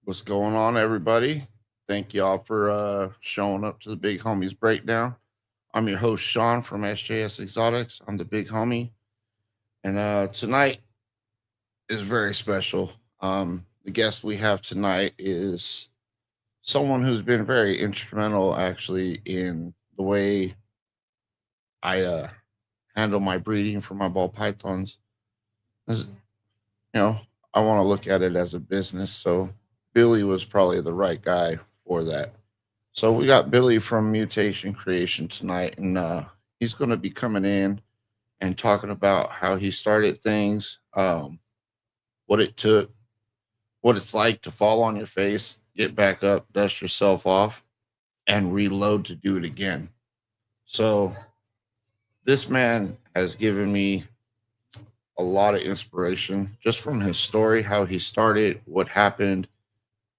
What's going on, everybody? Thank y'all for showing up to the Big Homies Breakdown. I'm your host, Sean from SJS Exotics. I'm the Big Homie. And tonight is very special. The guest we have tonight is someone who's been very instrumental, actually, in the way I handle my breeding for my ball pythons. As- You know, I want to look at it as a business. So Billy was probably the right guy for that. So we got Billy from Mutation Creation tonight, and he's going to be coming in and talking about how he started things, what it took, what it's like to fall on your face, get back up, dust yourself off, and reload to do it again. So this man has given me a lot of inspiration just from his story, how he started, what happened.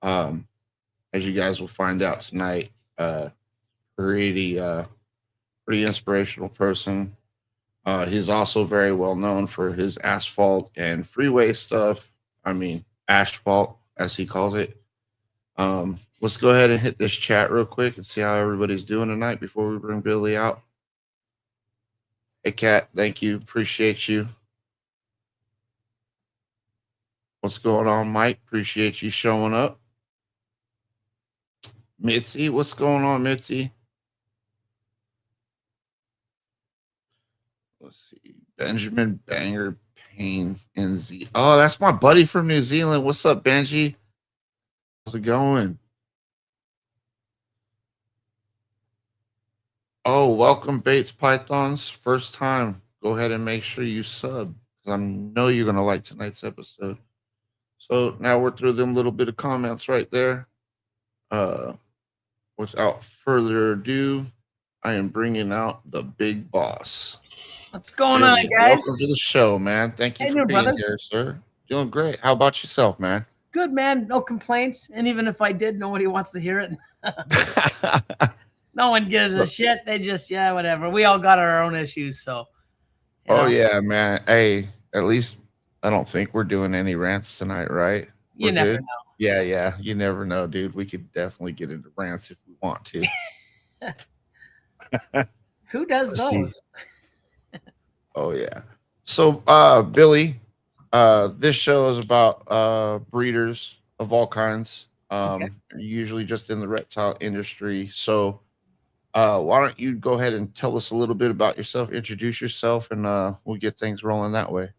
Um, as you guys will find out tonight, pretty pretty inspirational person. He's also very well known for his asphalt and freeway stuff. I mean, asphalt, as he calls it. Let's go ahead and hit this chat real quick and see how everybody's doing tonight before we bring Billy out. Hey, Kat, thank you. Appreciate you. What's going on, Mike? Appreciate you showing up. Mitzi, what's going on, Mitzi? Let's see. Benjamin Banger Payne NZ. Oh, that's my buddy from New Zealand. What's up, Benji? How's it going? Oh, welcome, Bates Pythons. First time. Go ahead and make sure you sub because I know you're going to like tonight's episode. So now we're through them little bit of comments right there. Uh, Without further ado, I am bringing out the big boss. What's going Billy, on, guys? welcome to the show, man. Thank you How you for doing, being brother? here, sir. Doing great. How about yourself, man? Good, man. No complaints. And even if I did, nobody wants to hear it. No one gives a shit. They just, yeah, whatever. We all got our own issues. So, Oh yeah, man. Hey, at least I don't think we're doing any rants tonight, right? you We're never good. Yeah, yeah. You never know, dude. We could definitely get into rants if we want to. know. Who does Let's see. those? Oh yeah. So Billy, this show is about breeders of all kinds. Okay. Usually just in the reptile industry. So why don't you go ahead and tell us a little bit about yourself, introduce yourself, and we'll get things rolling that way.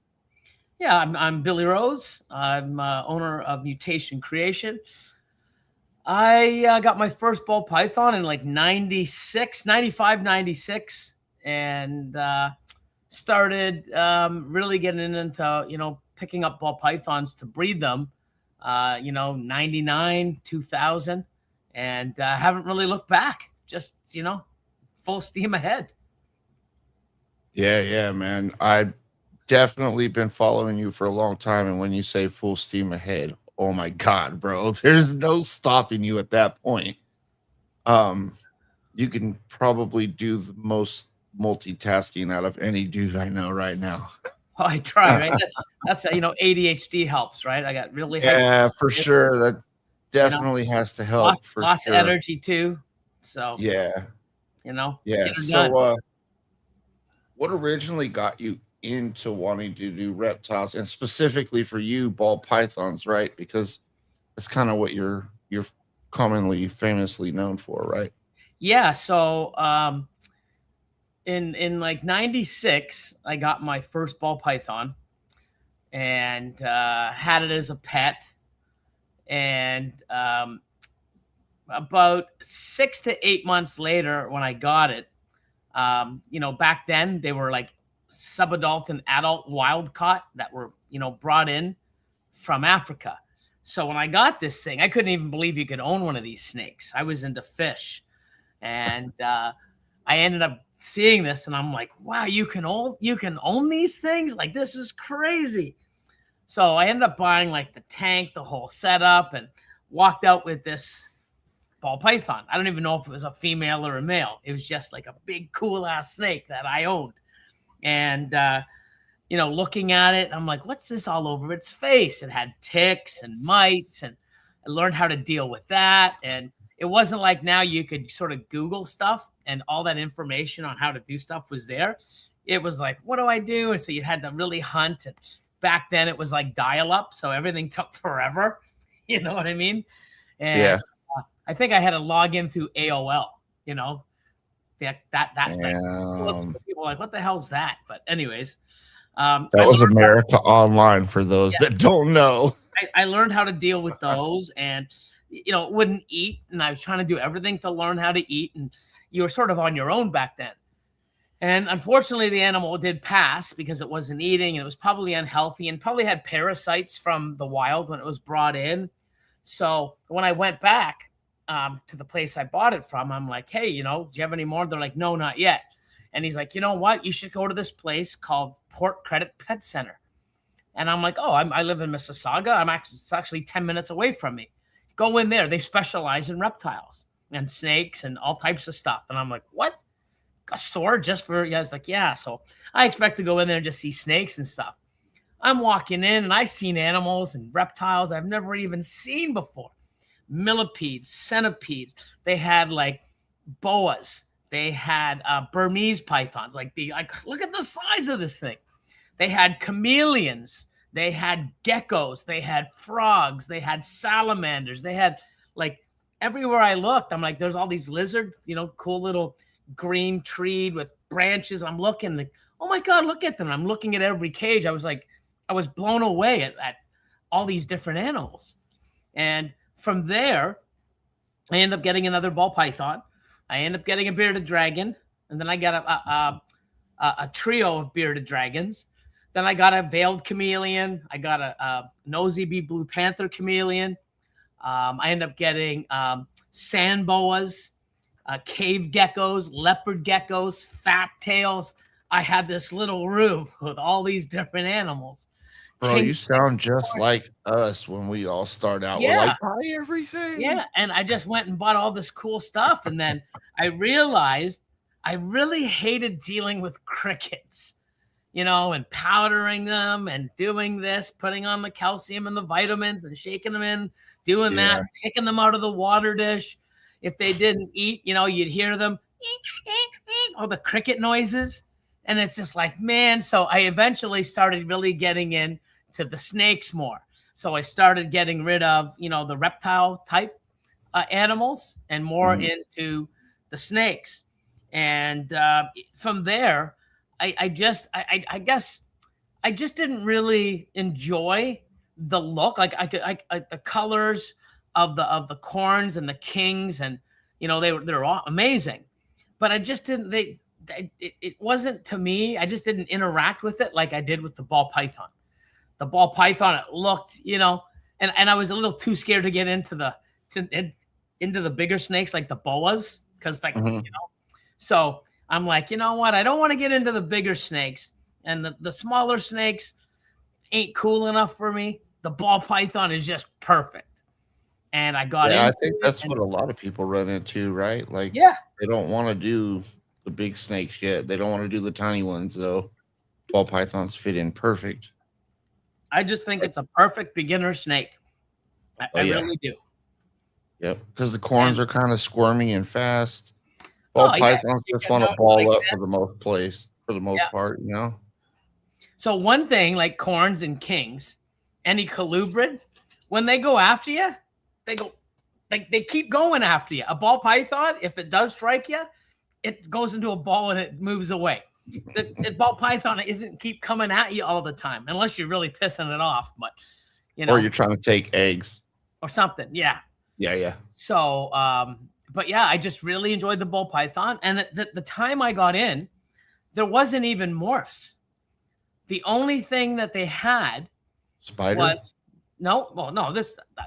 Yeah, I'm Billy Rose. I'm owner of Mutation Creation. I got my first ball python in like 96, 95, 96. And started really getting into, picking up ball pythons to breed them, 99, 2000. And haven't really looked back. Just, full steam ahead. Yeah, yeah, man. I've definitely been following you for a long time. And when you say full steam ahead, oh my God, bro, there's no stopping you at that point. Um, you can probably do the most multitasking out of any dude I know right now. I try, right? That's, ADHD helps, right? I got really hyped. Yeah, for sure. That definitely has to help for Lots of sure. energy too. So, Yeah, get yeah. her done. So, what originally got you into wanting to do reptiles, and specifically for you, ball pythons, right? Because that's kind of what you're commonly famously known for, right? Yeah. So, in like 96, I got my first ball python and had it as a pet. And about 6 to 8 months later, when I got it, back then they were like subadult and adult wild caught that were, brought in from Africa. So when I got this thing, I couldn't even believe you could own one of these snakes. I was into fish, and I ended up seeing this, and I'm like, wow, you can own these things? Like, this is crazy. So I ended up buying like the tank, the whole setup, and walked out with this ball python. I don't even know if it was a female or a male. It was just like a big, cool ass snake that I owned. And, looking at it, I'm like, what's this all over its face? It had ticks and mites. And I learned how to deal with that. And it wasn't like now you could sort of Google stuff and all that information on how to do stuff was there. It was like, what do I do? And so you had to really hunt. And back then it was like dial up. So everything took forever. You know what I mean? And Yeah. I think I had to log in through AOL, that like And people were like, what the hell's that? But anyways, that was America Online for those that don't know. I learned how to deal with those, and it wouldn't eat, and I was trying to do everything to learn how to eat, and you were sort of on your own back then. And unfortunately, the animal did pass because it wasn't eating, and it was probably unhealthy, and probably had parasites from the wild when it was brought in. So when I went back to the place I bought it from, I'm like, hey, do you have any more? They're like, no, not yet. And he's like, you know what? You should go to this place called Port Credit Pet Center. And I'm like, oh, I live in Mississauga. It's actually 10 minutes away from me. Go in there. They specialize in reptiles and snakes and all types of stuff. And I'm like, what? A store just for, yeah. It's like, yeah. So I expect to go in there and just see snakes and stuff. I'm walking in and I've seen animals and reptiles I've never even seen before. Millipedes, centipedes. They had like boas. They had Burmese pythons. Like look at the size of this thing. They had chameleons. They had geckos. They had frogs. They had salamanders. They had like everywhere I looked, I'm like, there's all these lizards, cool little green tree with branches. I'm looking like, oh my God, look at them. I'm looking at every cage. I was blown away at all these different animals. And from there, I end up getting another ball python. I end up getting a bearded dragon. And then I got a trio of bearded dragons. Then I got a veiled chameleon. I got a nosy bee blue panther chameleon. I end up getting sand boas, cave geckos, leopard geckos, fat tails. I had this little room with all these different animals. Bro, you sound just like us when we all start out. Yeah. We're like, buy everything. Yeah. And I just went and bought all this cool stuff. And then I realized I really hated dealing with crickets, and powdering them and doing this, putting on the calcium and the vitamins and shaking them in, doing that, picking them out of the water dish. If they didn't eat, you'd hear them, all the cricket noises. And it's just like, man. So I eventually started really getting into the snakes more. So I started getting rid of, the reptile type animals and more into the snakes. And from there, I guess I just didn't really enjoy the look. Like the colors of the corns and the kings, and they're all amazing, but I just didn't. It wasn't to me. I just didn't interact with it like I did with the ball python. The ball python, it looked, and I was a little too scared to get into the bigger snakes like the boas, because so I'm like, you know what? I don't want to get into the bigger snakes, and the smaller snakes ain't cool enough for me. The ball python is just perfect. And I got into I think that's what a lot of people run into, right? Like, they don't want to do the big snakes yet. They don't want to do the tiny ones, though. Ball pythons fit in perfect. I just think it's a perfect beginner snake. I really do. Yep, because the corns are kind of squirmy and fast. Ball pythons just want to ball like up for the most part, So one thing, like corns and kings, any colubrid, when they go after you, they keep going after you. A ball python, if it does strike you, it goes into a ball and it moves away. The ball python isn't keep coming at you all the time, unless you're really pissing it off. But or you're trying to take eggs or something. Yeah. So, but yeah, I just really enjoyed the ball python. And the time I got in, there wasn't even morphs. The only thing that they had was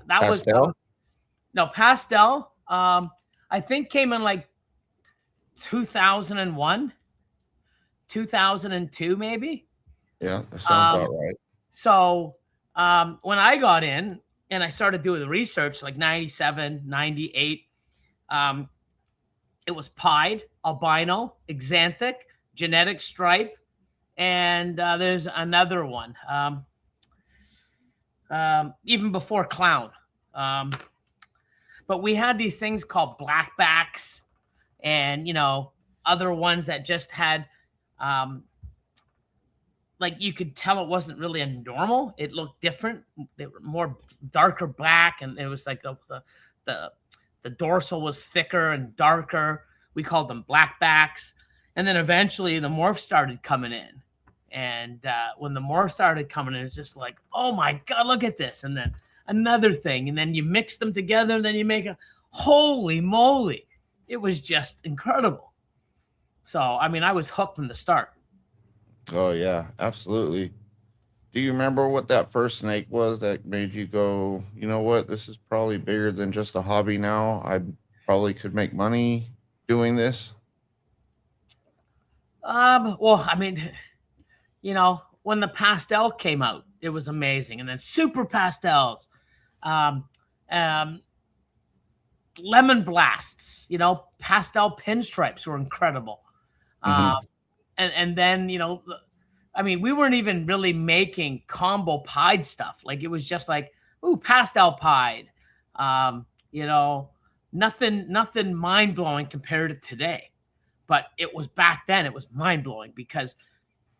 pastel? Pastel. I think came in like 2001, 2002, maybe. Yeah, that sounds about right. So when I got in and I started doing the research, like 97, 98, it was pied, albino, xanthic, genetic stripe, and there's another one. Even before clown, But we had these things called blackbacks, and other ones that just had, like, you could tell it wasn't really a normal. It looked different. They were more darker black, and it was like the dorsal was thicker and darker. We called them blackbacks, and then eventually the morph started coming in. And when the morph started coming in, it's just like, oh my God, look at this. And then another thing, and then you mix them together, and then you make holy moly. It was just incredible. So, I mean, I was hooked from the start. Oh yeah, absolutely. Do you remember what that first snake was that made you go, you know what, this is probably bigger than just a hobby now. I probably could make money doing this. Well, I mean, when the pastel came out, it was amazing. And then super pastels, um, um, lemon blasts, pastel pinstripes were incredible. Hmm. And then, I mean, we weren't even really making combo pied stuff. Like, it was just like, ooh, pastel pied. Nothing mind blowing compared to today. But it was back then, it was mind blowing because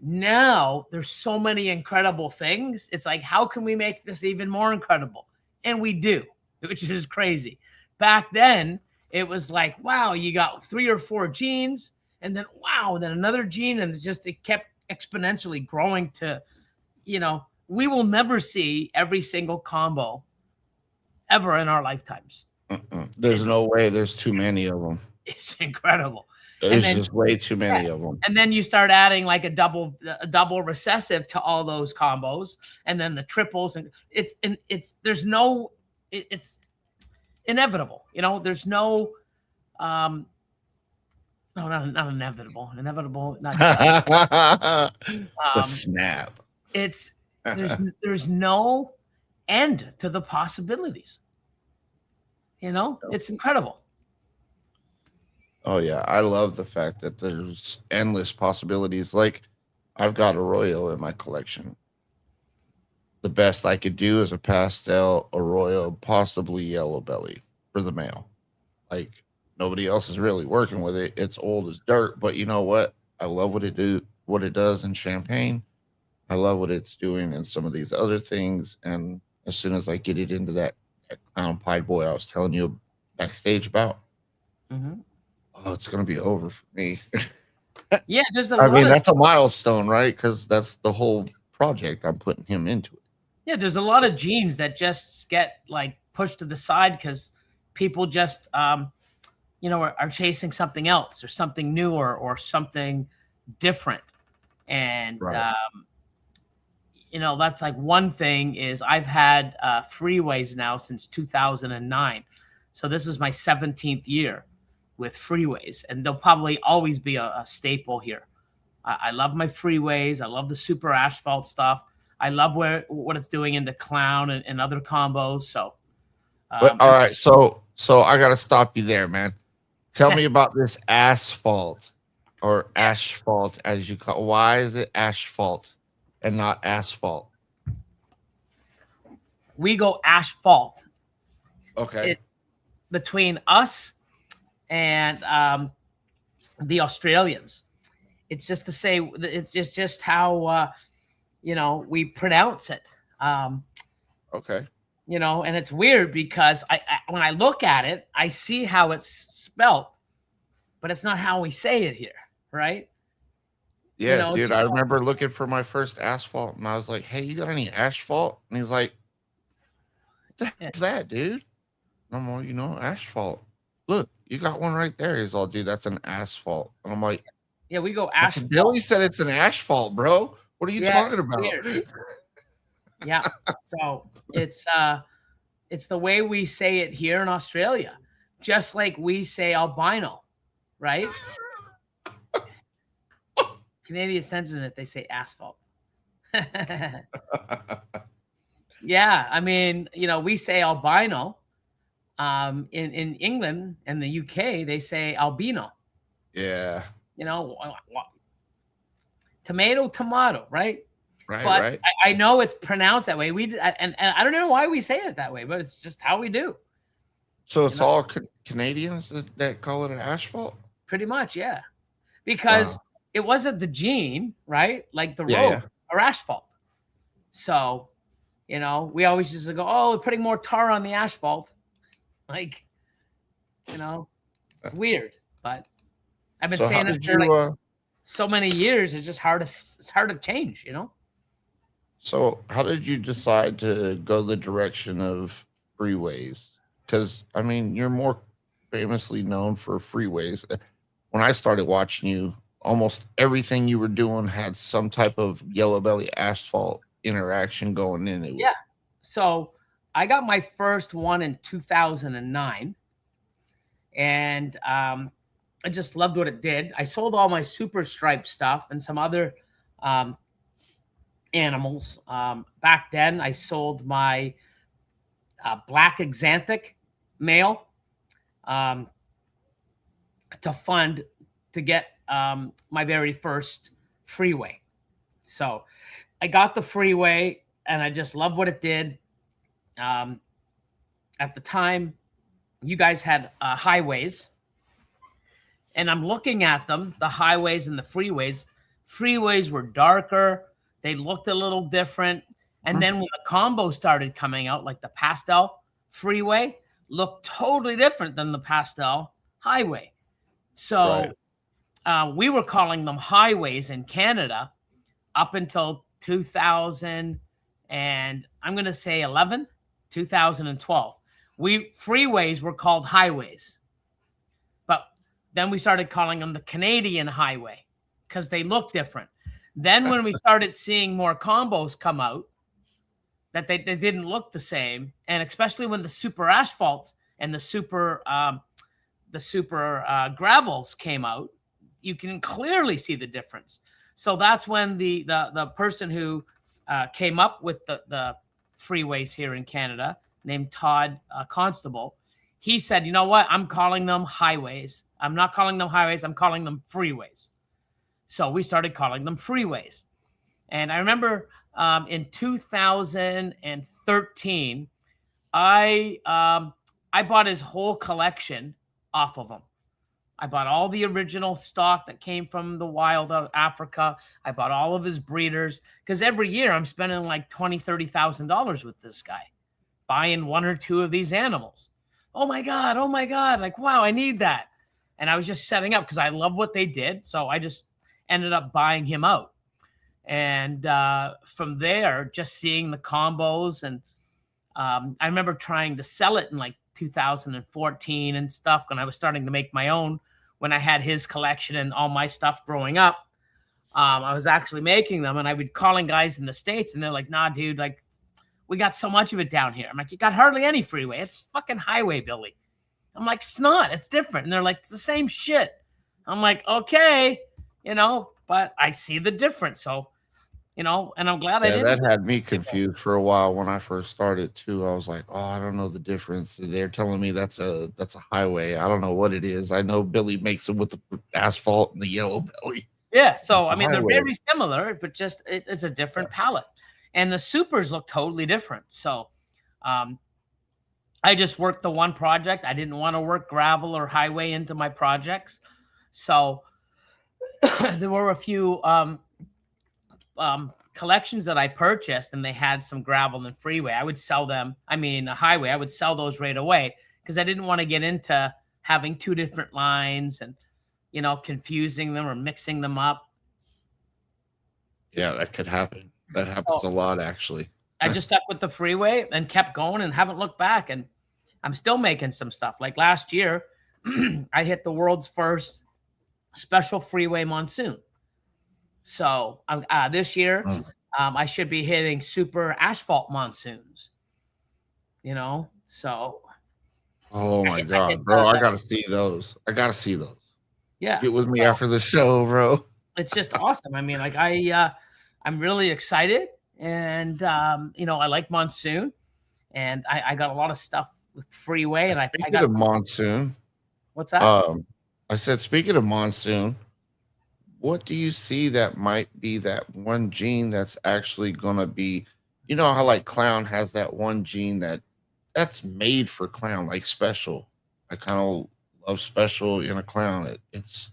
now there's so many incredible things. It's like, how can we make this even more incredible? And we do, which is crazy. Back then, it was like, wow, you got 3 or 4 genes, and then wow, then another gene, and it kept exponentially growing to, we will never see every single combo ever in our lifetimes. There's It's no way. There's too many of them. it's incredible. And There's then just way too many of them. and then you start adding like a double recessive to all those combos, and then the triples, and it's inevitable. There's no no, not inevitable. Inevitable, not The snap. it's there's no end to the possibilities. It's incredible. Oh yeah, I love the fact that there's endless possibilities. Like, I've got Arroyo in my collection. The best I could do is a pastel Arroyo, possibly yellow belly for the male. Like, nobody else is really working with it. It's old as dirt, but you know what? I love what it does in champagne. I love what it's doing in some of these other things. And as soon as I get it into that clown pie boy I was telling you backstage about, Mm-hmm. oh, it's gonna be over for me. Yeah, there's a I lot mean, of that's a milestone, right? Because that's the whole project. I'm putting him into it. yeah, there's a lot of genes that just get like pushed to the side because people just are chasing something else or something new or something different. And Right. that's like one thing is I've had freeways now since 2009. So this is my 17th year with freeways, and they'll probably always be a staple here. I love my freeways. I love the super asphalt stuff. I love what it's doing in the clown and other combos. So, But all right, so I gotta stop you there, man. Tell me about this asphalt or asphalt as you call. Why is it asphalt and not asphalt? we go asphalt. Okay. It's between us and the Australians. It's just to say it's just how we pronounce it. Okay. And it's weird because I when I look at it, I see how it's spelt, but it's not how we say it here, right? Yeah, It's dude. just I remember looking for my first asphalt, and I was like, "Hey, you got any asphalt?" And he's like, "What the yeah, heck's that, dude?" And I'm like, asphalt. Look, you got one right there. He's all, dude, that's an asphalt. And I'm like, yeah, we go fucking asphalt. Billy said it's an asphalt, bro. What are you Yeah, talking it's about? weird. Yeah. So it's the way we say it here in Australia, just like we say albino, right? Canadian censored it, they say asphalt. Yeah, I mean, we say albino. In England and the UK, they say albino. Yeah. Tomato, right? Right, but right. I know it's pronounced that way. And I don't know why we say it that way, but it's just how we do. So You it's know, all Canadians that call it an asphalt. pretty much, yeah. Because Wow. it wasn't the gene, right? Like the Yeah, road yeah. or asphalt. So, we always just go, oh, we're putting more tar on the asphalt. Like, it's weird. But I've been So how saying it did for you? like so many years. It's just hard to change. So how did you decide to go the direction of freeways? Because I mean, you're more famously known for freeways. When I started watching you, almost everything you were doing had some type of yellow belly asphalt interaction going into it. Yeah. So I got my first one in 2009, and I just loved what it did. I sold all my super stripe stuff and some other um, animals. Back then, I sold my black exanthic male um, to fund to get my very first Freeway. So I got the Freeway, and I just love what it did. Um, at the time, you guys had highways, and I'm looking at them, the highways and the freeways. Freeways were darker, they looked a little different. And Mhm. then when the combo started coming out, like the pastel freeway looked totally different than the pastel highway. Right. So we were calling them highways in Canada up until 2000, and I'm going to say 11, 2012. Freeways were called highways, but then we started calling them the Canadian highway because they look different. Then when we started seeing more combos come out that they didn't look the same, and especially when the super asphalts and the super gravels came out, you can clearly see the difference. So that's when the person who came up with the freeways here in Canada, named Todd Constable, he said, "You know what? I'm calling them highways. I'm not calling them highways. I'm calling them freeways." So we started calling them freeways. And I remember in 2013, I bought his whole collection off of him. I bought all the original stock that came from the wild of Africa. I bought all of his breeders because every year I'm spending like $20,000-$30,000 with this guy, buying one or two of these animals. Oh my God. Oh my God. Like, wow, I need that. And I was just setting up because I love what they did. So I just ended up buying him out. And from there, just seeing the combos. And I remember trying to sell it in like 2014 and stuff when I was starting to make my own, when I had his collection and all my stuff growing up. I was actually making them, and I would calling guys in the States, and they're like, "Nah, dude, like we got so much of it down here." I'm like, "You got hardly any freeway. It's fucking highway, Billy." I'm like, "It's not. It's different." And they're like, "It's the same shit." I'm like, "Okay, but I see the difference." So, and I'm glad I Yeah, didn't that just had me confused for a while when I first started too. I was like, "Oh, I don't know the difference." They're telling me that's a highway. I don't know what it is. I know Billy makes it with the asphalt and the yellow belly. Yeah, It's so I a mean they're highway. very similar, but just it's a Yeah. different palette, and the supers look totally different. So, um, I just worked the one project. I didn't want to work gravel or highway into my projects, so there were a few collections that I purchased, and they had some gravel and freeway. I would sell them. I mean, a highway. I would sell those right away because I didn't want to get into having two different lines and confusing them or mixing them up. Yeah, that could happen. That happens So a lot actually. I just stuck with the freeway and kept going and haven't looked back. And I'm still making some stuff. Like last year, I hit the world's first special freeway monsoon. So this year, Mm. I should be hitting super asphalt monsoons. So Oh my I hit god, bro, I gotta see those. I gotta see those. yeah. Get with me So after the show, bro. it's just awesome. I mean, like I'm really excited, and I like monsoon, and I got a lot of stuff with freeway, and I Speaking got of monsoon, what's that? um, I said speaking of monsoon, what do you see that might be that one gene that's actually gonna be, you know how like clown has that one gene that's made for clown, like special. I kind of love special in a clown. It's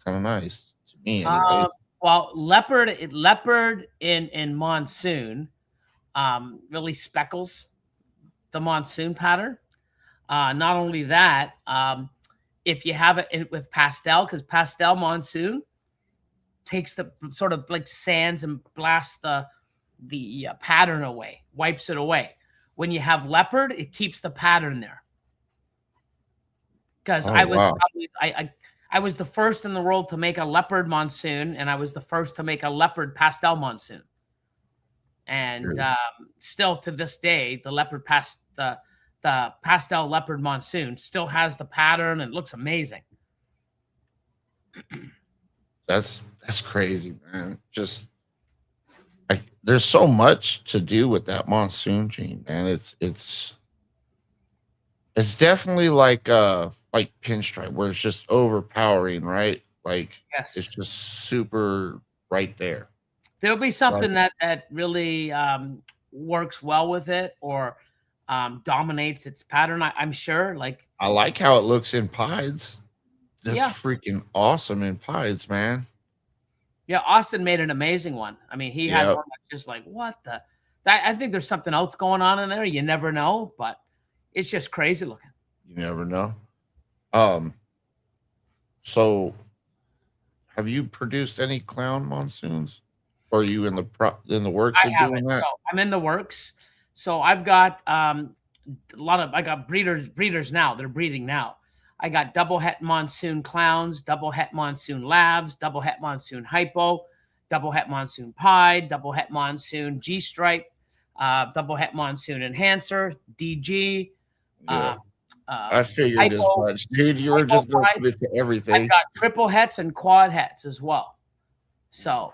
kind of nice to me, Uh, anyways. well, leopard in monsoon really speckles the monsoon pattern. Not only that, if you have it with pastel, because pastel monsoon takes the sort of like sands and blasts the pattern away, wipes it away. When you have leopard, it keeps the pattern there. Because Oh I was wow, probably I was the first in the world to make a leopard monsoon, and I was the first to make a leopard pastel monsoon. And Sure. still to this day, the pastel leopard monsoon still has the pattern and looks amazing. That's crazy, man. Just there's so much to do with that monsoon gene, man. It's definitely like pinstripe where it's just overpowering, right? Like it's Yes. just super right there. There'll be Like something that really works well with it, or dominates its pattern. I'm sure. Like, I like how it looks in pies. That's yeah, freaking awesome in pies, man. yeah. Austin made an amazing one. I mean, he has Yep. one that's just like, what the? I think there's something else going on in there. You never know, but it's just crazy looking. You never know. Um, so have you produced any clown monsoons? Or are you in the works I of haven't. doing So that? I'm in the works. So I've got I got breeders now. They're breeding now. I got double het monsoon clowns, double het monsoon labs, double het monsoon hypo, double het monsoon pied, double het monsoon G stripe, double het monsoon enhancer, DG, Yeah. uh, I figured as hypo, much, dude. You were hypo just gonna pied. put it to I've everything. got triple hets and quad hets as well. So,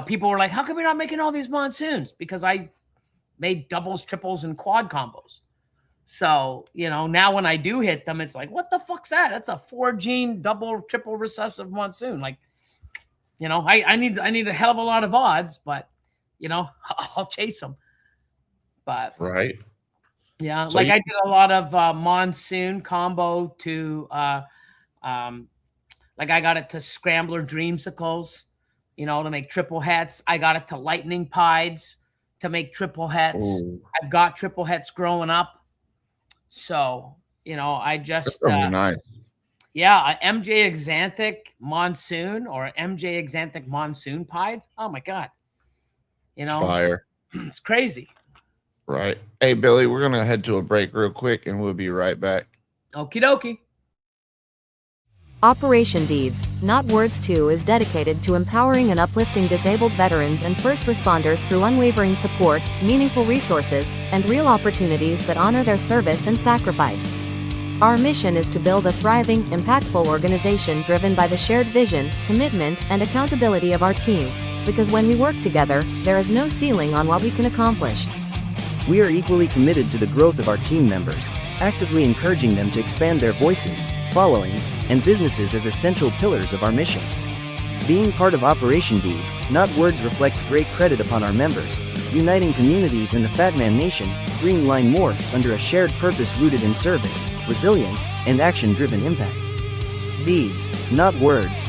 people were like, how come you're not making all these monsoons? Because I made doubles, triples, and quad combos. So, now when I do hit them, it's like, what the fuck's that? That's a 4 gene double, triple recessive monsoon. Like, I need a hell of a lot of odds, but I'll chase them. But Right. yeah, So like you I did a lot of monsoon combo to um like I got it to scrambler dreamsicles, to make triple hets. I got it to lightning pieds to make triple hets. oh, I've got triple hets growing up. So, I that's just gonna be nice. yeah, a MJ Exanthic Monsoon or MJ Exanthic Monsoon Pied. Oh my god. You know, Fire. it's crazy. Right. Hey Billy, we're gonna head to a break real quick and we'll be right back. Okie dokie. Operation Deeds, Not Words 2 is dedicated to empowering and uplifting disabled veterans and first responders through unwavering support, meaningful resources, and real opportunities that honor their service and sacrifice. Our mission is to build a thriving, impactful organization driven by the shared vision, commitment, and accountability of our team, because when we work together, there is no ceiling on what we can accomplish. We are equally committed to the growth of our team members, actively encouraging them to expand their voices, followings, and businesses as essential pillars of our mission. Being part of Operation Deeds, Not Words reflects great credit upon our members, uniting communities in the Fat Man Nation. Green Line morphs under a shared purpose rooted in service, resilience, and action-driven impact. Deeds, not words.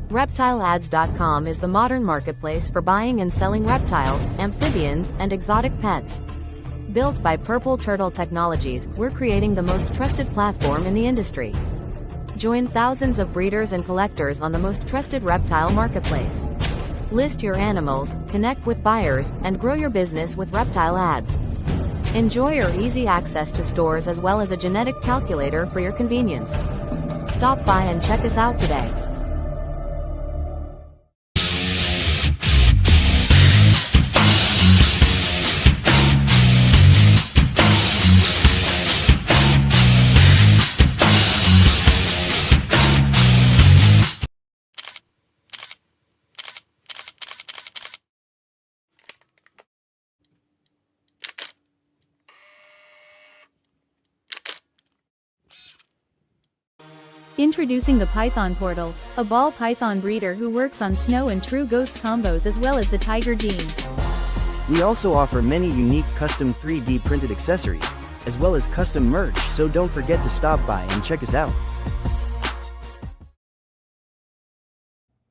ReptileAds.com is the modern marketplace for buying and selling reptiles, amphibians, and exotic pets. Built by Purple Turtle Technologies, we're creating the most trusted platform in the industry. Join thousands of breeders and collectors on the most trusted reptile marketplace. List your animals, connect with buyers, and grow your business with Reptile Ads. Enjoy our easy access to stores as well as a genetic calculator for your convenience. Stop by and check us out today. Introducing the Python Portal, a ball python breeder who works on snow and true ghost combos as well as the Tiger Gene. We also offer many unique custom 3D printed accessories, as well as custom merch, so don't forget to stop by and check us out.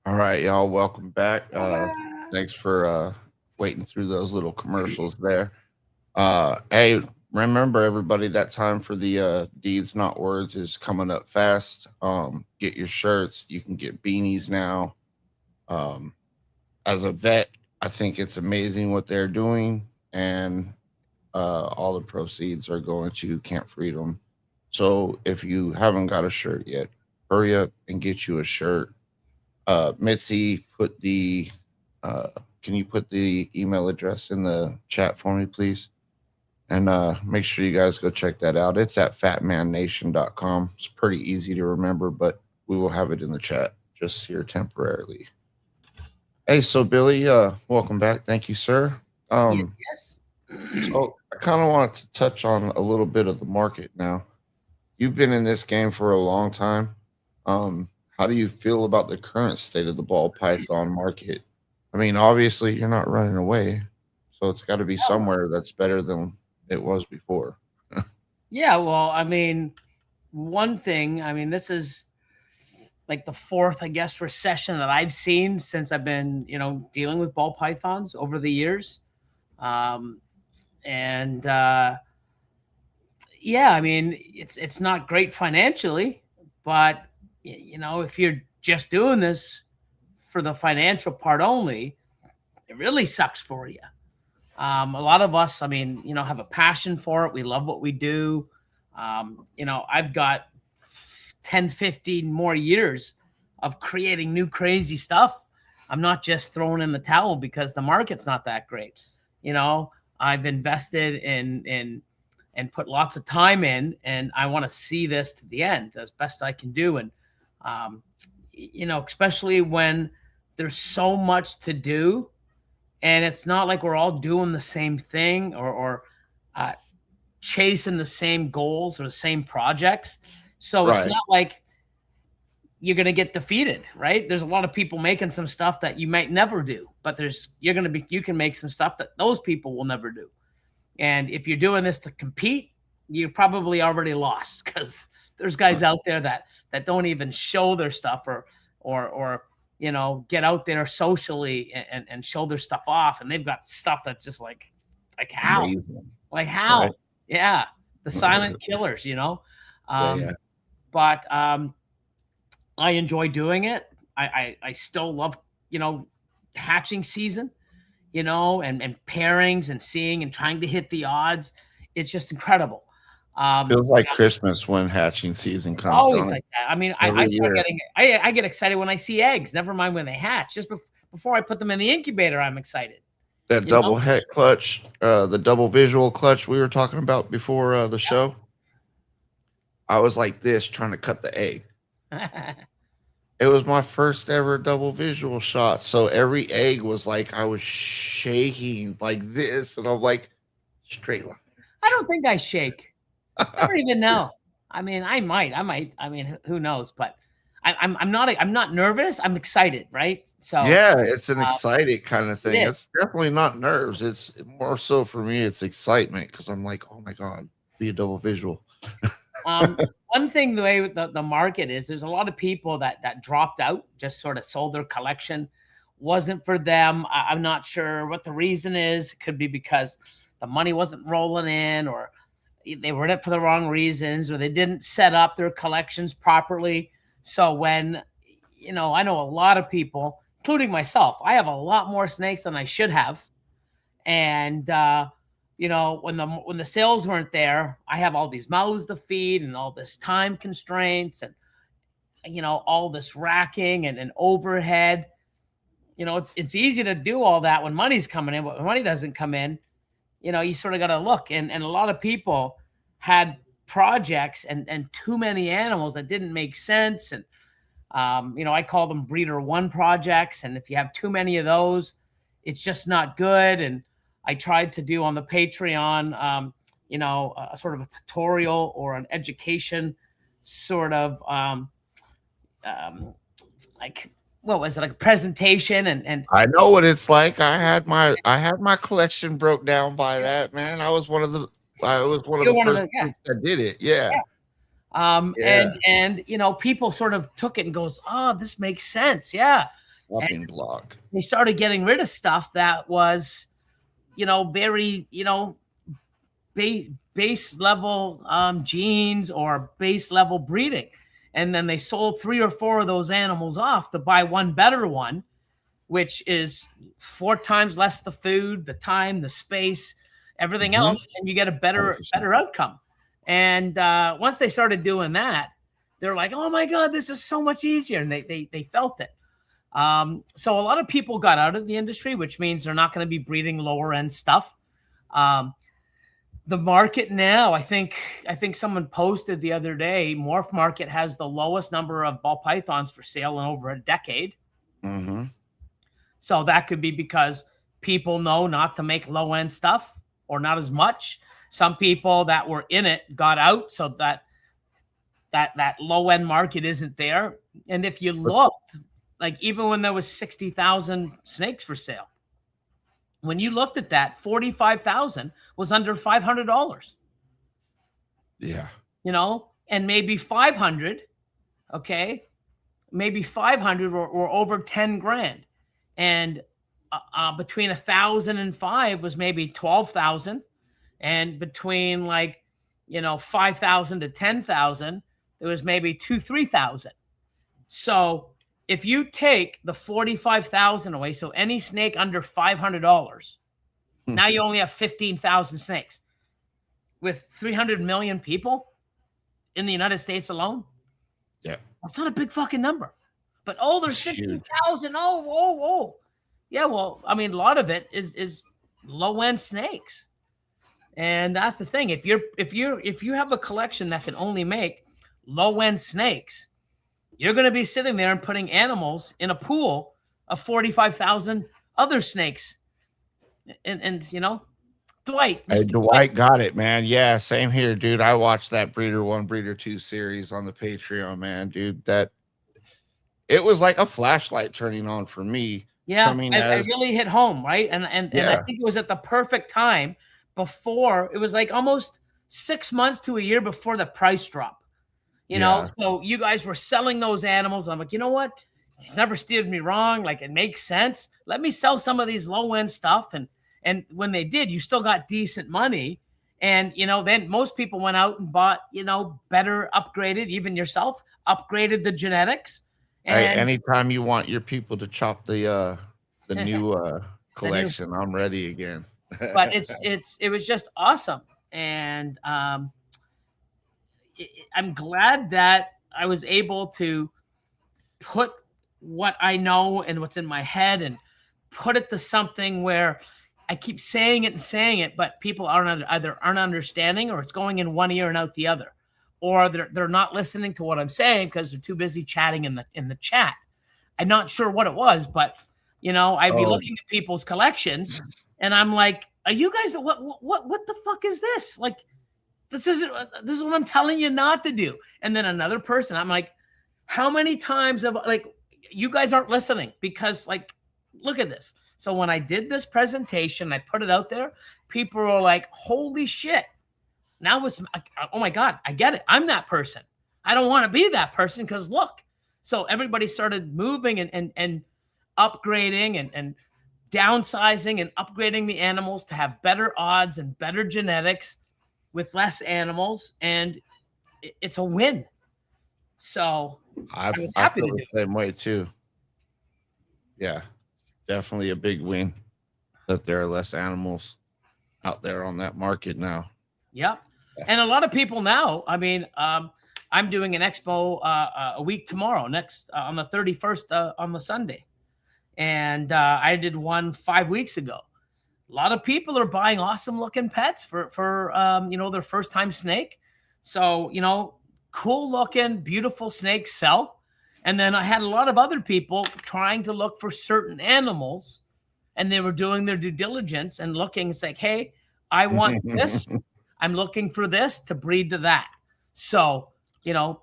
All right, y'all, welcome back. Thanks for waiting through those little commercials there. Hey, remember everybody, that time for the Deeds Not Words is coming up fast. Get your shirts. You can get beanies now. As a vet, I think it's amazing what they're doing, and all the proceeds are going to Camp Freedom. So if you haven't got a shirt yet, hurry up and get you a shirt. Mitzi, put the can you put the email address in the chat for me, please? And make sure you guys go check that out. It's at fatmannation.com. It's pretty easy to remember, but we will have it in the chat just here temporarily. Hey, so Billy, welcome back. Thank you, sir. Yes. So I kind of wanted to touch on a little bit of the market now. You've been in this game for a long time. How do you feel about the current state of the ball python market? I mean, obviously you're not running away, so it's got to be somewhere that's better than it was before. Yeah, well, I mean, one thing, I mean, this is like the fourth, I guess, recession that I've seen since I've been, dealing with ball pythons over the years. Yeah, I mean, it's not great financially, but if you're just doing this for the financial part only, it really sucks for you. A lot of us, I mean, have a passion for it. We love what we do. I've got 10, 15 more years of creating new crazy stuff. I'm not just throwing in the towel because the market's not that great. I've invested in and put lots of time in, and I want to see this to the end as best I can do. And, especially when there's so much to do, and it's not like we're all doing the same thing or chasing the same goals or the same projects. So Right. It's not like you're going to get defeated, right? There's a lot of people making some stuff that you might never do, but you can make some stuff that those people will never do. And if you're doing this to compete, you probably already lost, because there's guys out there that don't even show their stuff or get out there socially and show their stuff off. And they've got stuff that's just like how, Amazing. like how, Right. Yeah. The silent killers, Yeah. But I enjoy doing it. I still love, hatching season, and pairings and seeing and trying to hit the odds. It's just incredible. Feels like Christmas when hatching season comes. Always like that. I mean, I get excited when I see eggs. Never mind when they hatch. Just before I put them in the incubator, I'm excited. That double head clutch, the double visual clutch we were talking about before the show. I was like this trying to cut the egg. It was my first ever double visual shot. So every egg was like I was shaking like this, and I'm like, straight line. I don't think I shake. I don't even know. I mean, I might. I mean, who knows? But I'm not nervous. I'm excited, right? So yeah, it's an excited kind of thing. It It's definitely not nerves. It's more so for me. It's excitement, because I'm like, oh my god, be a double visual. One thing, the way the market is, there's a lot of people that dropped out, just sort of sold their collection. Wasn't for them. I'm not sure what the reason is. It could be because the money wasn't rolling in, or they were in it for the wrong reasons, or they didn't set up their collections properly. So when, I know a lot of people, including myself, I have a lot more snakes than I should have. And, when the sales weren't there, I have all these mouths to feed and all this time constraints and, all this racking and overhead. It's easy to do all that when money's coming in, but when money doesn't come in, you sort of got to look. And a lot of people had projects and too many animals that didn't make sense. And, I call them breeder one projects. And if you have too many of those, it's just not good. And I tried to do on the Patreon, a sort of a tutorial or an education sort of like, what was it, like a presentation, and I know what it's like. I had my collection broke down by that, man. I was one of you're the one of first the, yeah. groups that did it. Yeah. And Yeah. you know, people sort of took it and goes, oh, this makes sense. Yeah. And Shopping block. they started getting rid of stuff that was, you know, very, you know, base level genes or base level breeding. And then they sold 3 or 4 of those animals off to buy one better one, which is 4 times less the food, the time, the space, everything else, and you get a better 100%. outcome. And once they started doing that, they're like, oh my God, this is so much easier. And they felt it. So a lot of people got out of the industry, which means they're not going to be breeding lower end stuff. The market now, I think someone posted the other day, Morph Market has the lowest number of ball pythons for sale in over a decade. Mm-hmm. So that could be because people know not to make low end stuff or not as much. Some people that were in it got out, so that low end market isn't there. And if you looked, like even when there was 60,000 snakes for sale, when you looked at that, 45,000 was under $500. Yeah. You know, and maybe 500, okay, maybe 500 or over 10 grand. And between 1,000 and 5 was maybe 12,000. And between, like, you know, 5,000 to 10,000, there was maybe 3,000. So if you take the 45,000 away, so any snake under $500, now you only have 15,000 snakes with 300 million people in the United States alone. Yeah. That's not a big fucking number. But there's 60,000. Oh. Yeah, well, I mean, a lot of it is low end snakes. And that's the thing. If you have a collection that can only make low end snakes, you're going to be sitting there and putting animals in a pool of 45,000 other snakes. And you know, Dwight got it, man. Yeah, same here, dude. I watched that Breeder 1, Breeder 2 series on the Patreon, man, dude. That it was like a flashlight turning on for me. Yeah, I really hit home, right? And I think it was at the perfect time before, it was like almost 6 months to a year before the price drop. You know, so you guys were selling those animals. I'm like, you know what? He's never steered me wrong. Like, it makes sense. Let me sell some of these low end stuff. And when they did, you still got decent money. And, you know, then most people went out and bought, you know, better upgraded, even yourself, upgraded the genetics. And anytime you want your people to chop the new collection, I'm ready again. But it was just awesome. And I'm glad that I was able to put what I know and what's in my head and put it to something where I keep saying it, but people aren't understanding, or it's going in one ear and out the other, or they're not listening to what I'm saying because they're too busy chatting in the chat. I'm not sure what it was, but you know, I'd be looking at people's collections and I'm like, are you guys, what the fuck is this? Like, this is what I'm telling you not to do. And then another person, I'm like, how many times have, like, you guys aren't listening because, like, look at this. So when I did this presentation, I put it out there, people were like, holy shit. Now it's, oh my God, I get it. I'm that person. I don't want to be that person because look. So everybody started moving and upgrading and downsizing and upgrading the animals to have better odds and better genetics with less animals, and it's a win. So I was happy to do the same way too. Yeah, definitely a big win that there are less animals out there on that market now. Yeah. And a lot of people now, I mean, I'm doing an expo a week tomorrow, next on the 31st on the Sunday. And I did one 5 weeks ago. A lot of people are buying awesome looking pets for you know, their first time snake. So, you know, cool looking, beautiful snakes sell. And then I had a lot of other people trying to look for certain animals, and they were doing their due diligence and looking. It's like, hey, I want this. I'm looking for this to breed to that. So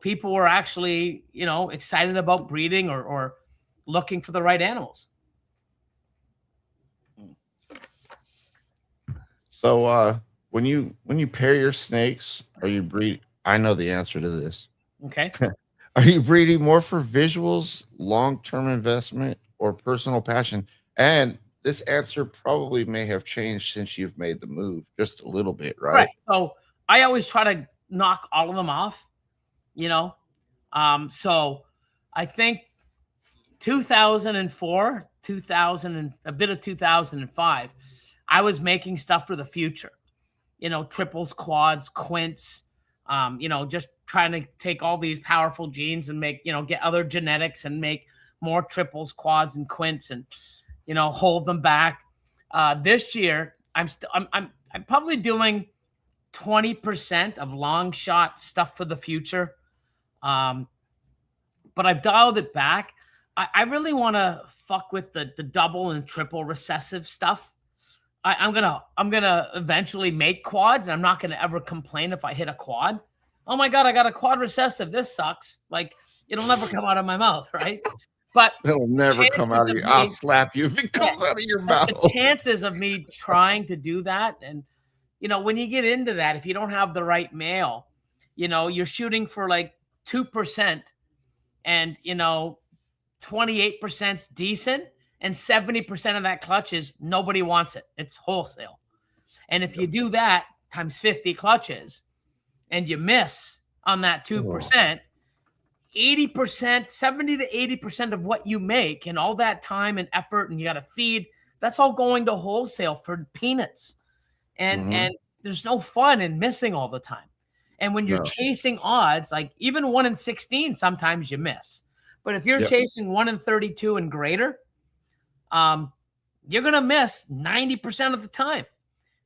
people were actually, excited about breeding or looking for the right animals. So when you pair your snakes, are you breed? I know the answer to this. Okay. Are you breeding more for visuals, long-term investment, or personal passion? And this answer probably may have changed since you've made the move just a little bit, right? Right. So I always try to knock all of them off, So I think 2004, 2000, and a bit of 2005, I was making stuff for the future, triples, quads, quints, just trying to take all these powerful genes and make, get other genetics and make more triples, quads, and quints and, hold them back. This year, I'm probably doing 20% of long shot stuff for the future. But I've dialed it back. I really want to fuck with the double and triple recessive stuff. I'm gonna eventually make quads, and I'm not gonna ever complain if I hit a quad. Oh my god, I got a quad recessive. This sucks. Like, it'll never come out of my mouth, right? But it'll never come out of you. I'll slap you if it comes out of your mouth. The chances of me trying to do that, and when you get into that, if you don't have the right male, you're shooting for like 2%, and 28%'s decent, and 70% of that clutch is nobody wants it. It's wholesale. And if you do that times 50 clutches and you miss on that 2%, 80%, 70 to 80% of what you make and all that time and effort, and you got to feed, that's all going to wholesale for peanuts. And there's no fun in missing all the time. And when you're chasing odds, like even 1 in 16, sometimes you miss. But if you're chasing 1 in 32 and greater, you're going to miss 90% of the time.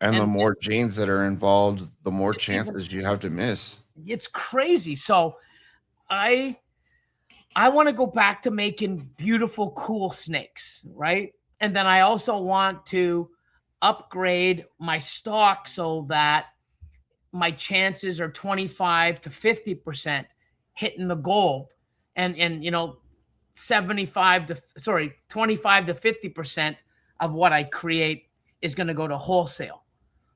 And the more genes that are involved, the more chances you have to miss. It's crazy. So I want to go back to making beautiful, cool snakes, right? And then I also want to upgrade my stock so that my chances are 25 to 50% hitting the gold, and 25 to 50% of what I create is going to go to wholesale,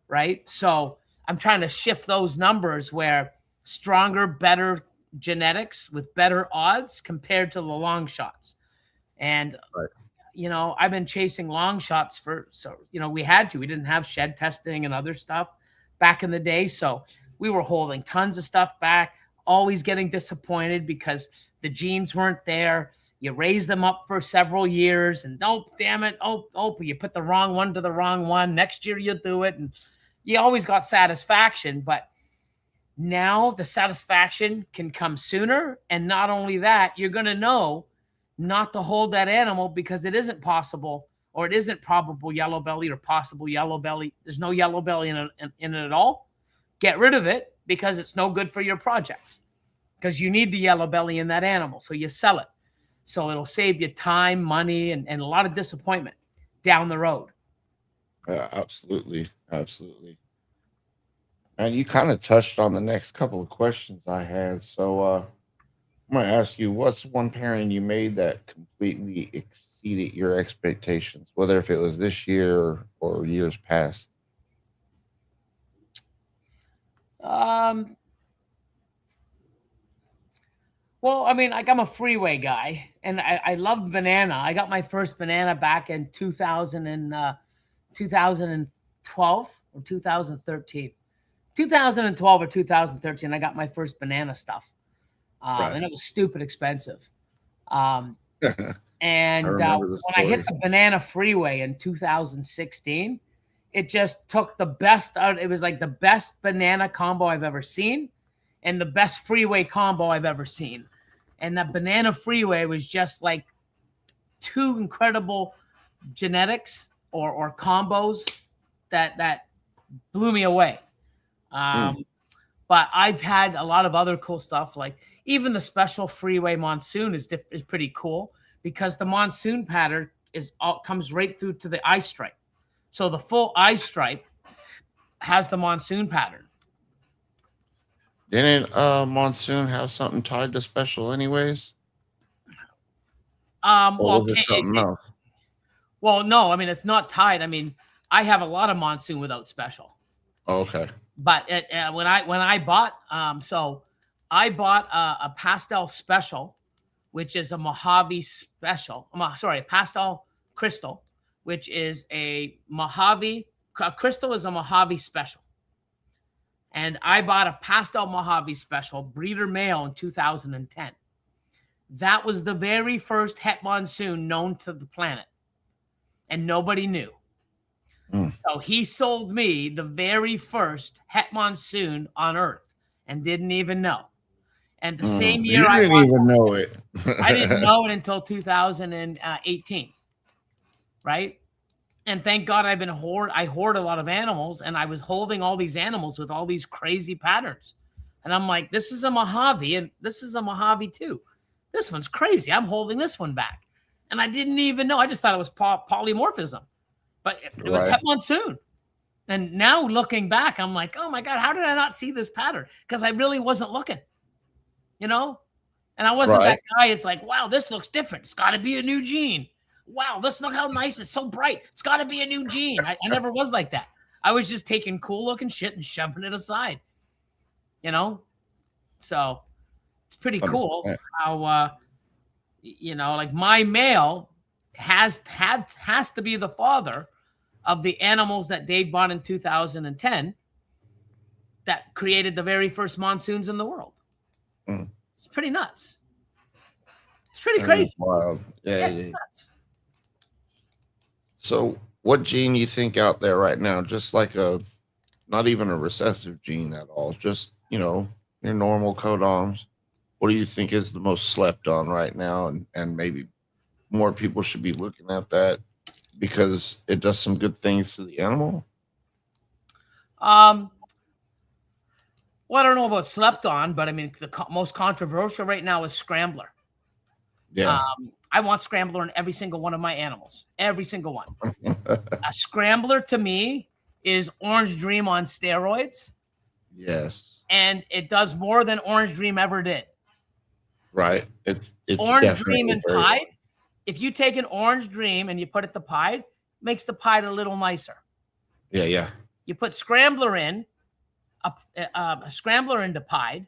right? So I'm trying to shift those numbers where stronger, better genetics with better odds compared to the long shots. And I've been chasing long shots we didn't have shed testing and other stuff back in the day. So we were holding tons of stuff back, always getting disappointed because the genes weren't there. You raise them up for several years and damn it. You put the wrong one to the wrong one. Next year you'll do it. And you always got satisfaction, but now the satisfaction can come sooner. And not only that, you're going to know not to hold that animal because it isn't possible, or it isn't probable yellow belly or possible yellow belly. There's no yellow belly in it at all. Get rid of it because it's no good for your projects, because you need the yellow belly in that animal. So you sell it. So it'll save you time, money, and a lot of disappointment down the road. Absolutely. Absolutely. And you kind of touched on the next couple of questions I had. So I'm going to ask you, what's one pairing you made that completely exceeded your expectations, whether if it was this year or years past? Well, I mean, I'm a Freeway guy, and I love banana. I got my first banana back in 2012 or 2013. 2012 or 2013, I got my first banana stuff. And it was stupid expensive. And when I hit the banana Freeway in 2016, it just took the best out. It was like the best banana combo I've ever seen and the best Freeway combo I've ever seen. And that banana Freeway was just like two incredible genetics or combos that blew me away. But I've had a lot of other cool stuff, like even the special Freeway Monsoon is pretty cool because the monsoon pattern comes right through to the eye stripe. So the full eye stripe has the monsoon pattern. Didn't Monsoon have something tied to special anyways? Or Well, was it something else? well, no, I mean, it's not tied. I mean, I have a lot of Monsoon without special. Oh, okay. But when I bought, so I bought a pastel special, which is a Mojave special. Sorry, a pastel crystal, which is a Mojave crystal is a Mojave special. And I bought a pastel Mojave special breeder male in 2010. That was the very first het monsoon known to the planet, and nobody knew. So he sold me the very first het monsoon on Earth and didn't even know. And the same year you didn't even know it. I didn't know it until 2018, right? And thank God I hoard a lot of animals, and I was holding all these animals with all these crazy patterns. And I'm like, this is a Mojave, and this is a Mojave too. This one's crazy. I'm holding this one back. And I didn't even know. I just thought it was polymorphism. But it was het monsoon. And now looking back, I'm like, oh my God, how did I not see this pattern? Because I really wasn't looking, you know? And I wasn't that guy. It's like, wow, this looks different. It's got to be a new gene. Wow, look how nice. It's so bright. It's got to be a new gene. I never was like that. I was just taking cool looking shit and shoving it aside, you know? So it's pretty cool how, you know, like my male has to be the father of the animals that Dave bought in 2010 that created the very first monsoons in the world. It's pretty nuts. It's pretty crazy. Wild. Yeah, it's nuts. So what gene you think out there right now, just like not even a recessive gene at all, just, you know, your normal codons, what do you think is the most slept on right now? And maybe more people should be looking at that because it does some good things to the animal? Well, I don't know about slept on, but I mean, the most controversial right now is Scrambler. Yeah. I want Scrambler in every single one of my animals. Every single one. A Scrambler to me is Orange Dream on steroids. Yes. And it does more than Orange Dream ever did. Right. It's Orange Dream and Pied. If you take an Orange Dream and you put it to Pied, makes the Pied a little nicer. Yeah, yeah. You put Scrambler in, a Scrambler into Pied,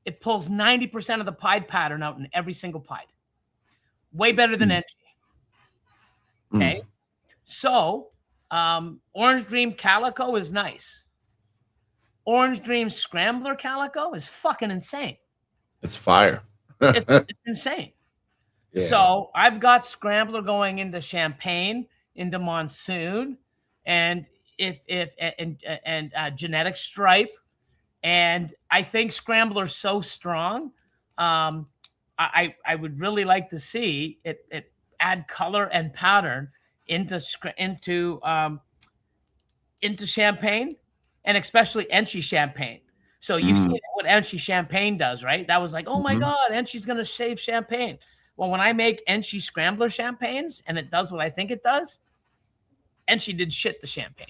it pulls 90% of the Pied pattern out in every single Pied. Way better than Enchi. Okay. So Orange Dream Calico is nice. Orange Dream Scrambler Calico is fucking insane. It's fire. It's insane. Yeah. So I've got Scrambler going into Champagne, into Monsoon, and Genetic Stripe. And I think Scrambler's so strong. I would really like to see it add color and pattern into Champagne, and especially Enchi Champagne. So you've seen what Enchi Champagne does, right? That was like, oh my God, Enchi's going to save Champagne. Well, when I make Enchi Scrambler Champagnes and it does what I think it does, Enchi did shit to Champagne.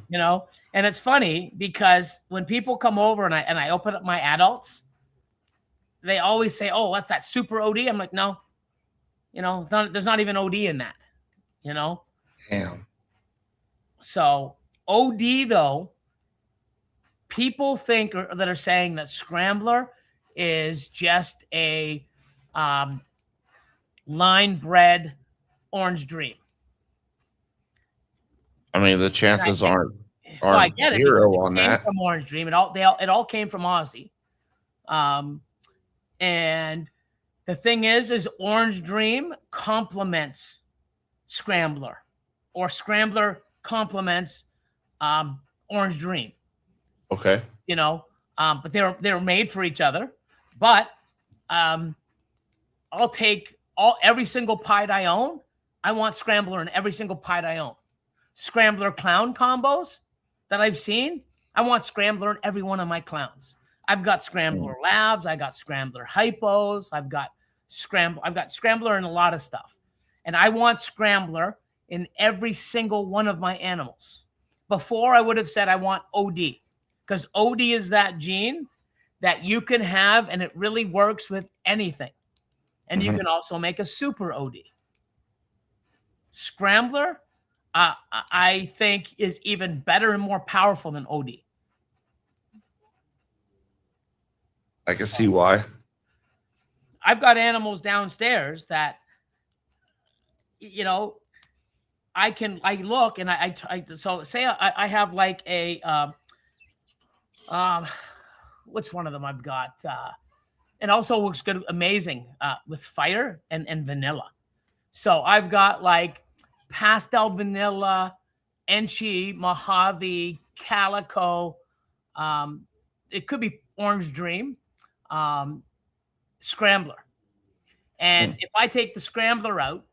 You know? And it's funny because when people come over and I open up my adults, they always say, oh, that's that super OD. I'm like, no, you know, there's not even OD in that, you know? Damn. So OD though, people think that are saying that Scrambler is just a line bred Orange Dream. I mean, the chances aren't I get it, zero it on came that. from Orange Dream. It all came from Aussie. And the thing is Orange Dream complements Scrambler, or Scrambler complements Orange Dream. Okay. You know, but they're made for each other. But I'll take every single Pied I own. I want Scrambler in every single Pied I own. Scrambler clown combos that I've seen, I want Scrambler in every one of my clowns. I've got Scrambler Labs, I got Scrambler Hypos, I've got Scrambler in a lot of stuff. And I want Scrambler in every single one of my animals. Before I would have said I want OD. because OD is that gene that you can have, and it really works with anything. And you can also make a super OD. Scrambler, I think, is even better and more powerful than OD. I can see why. I've got animals downstairs that, you know, I look and so say I have like a, what's one of them I've got? It also works good, amazing with fire and vanilla. So I've got like pastel vanilla, Enchi, Mojave, Calico. It could be Orange Dream, Scrambler. And if I take the Scrambler out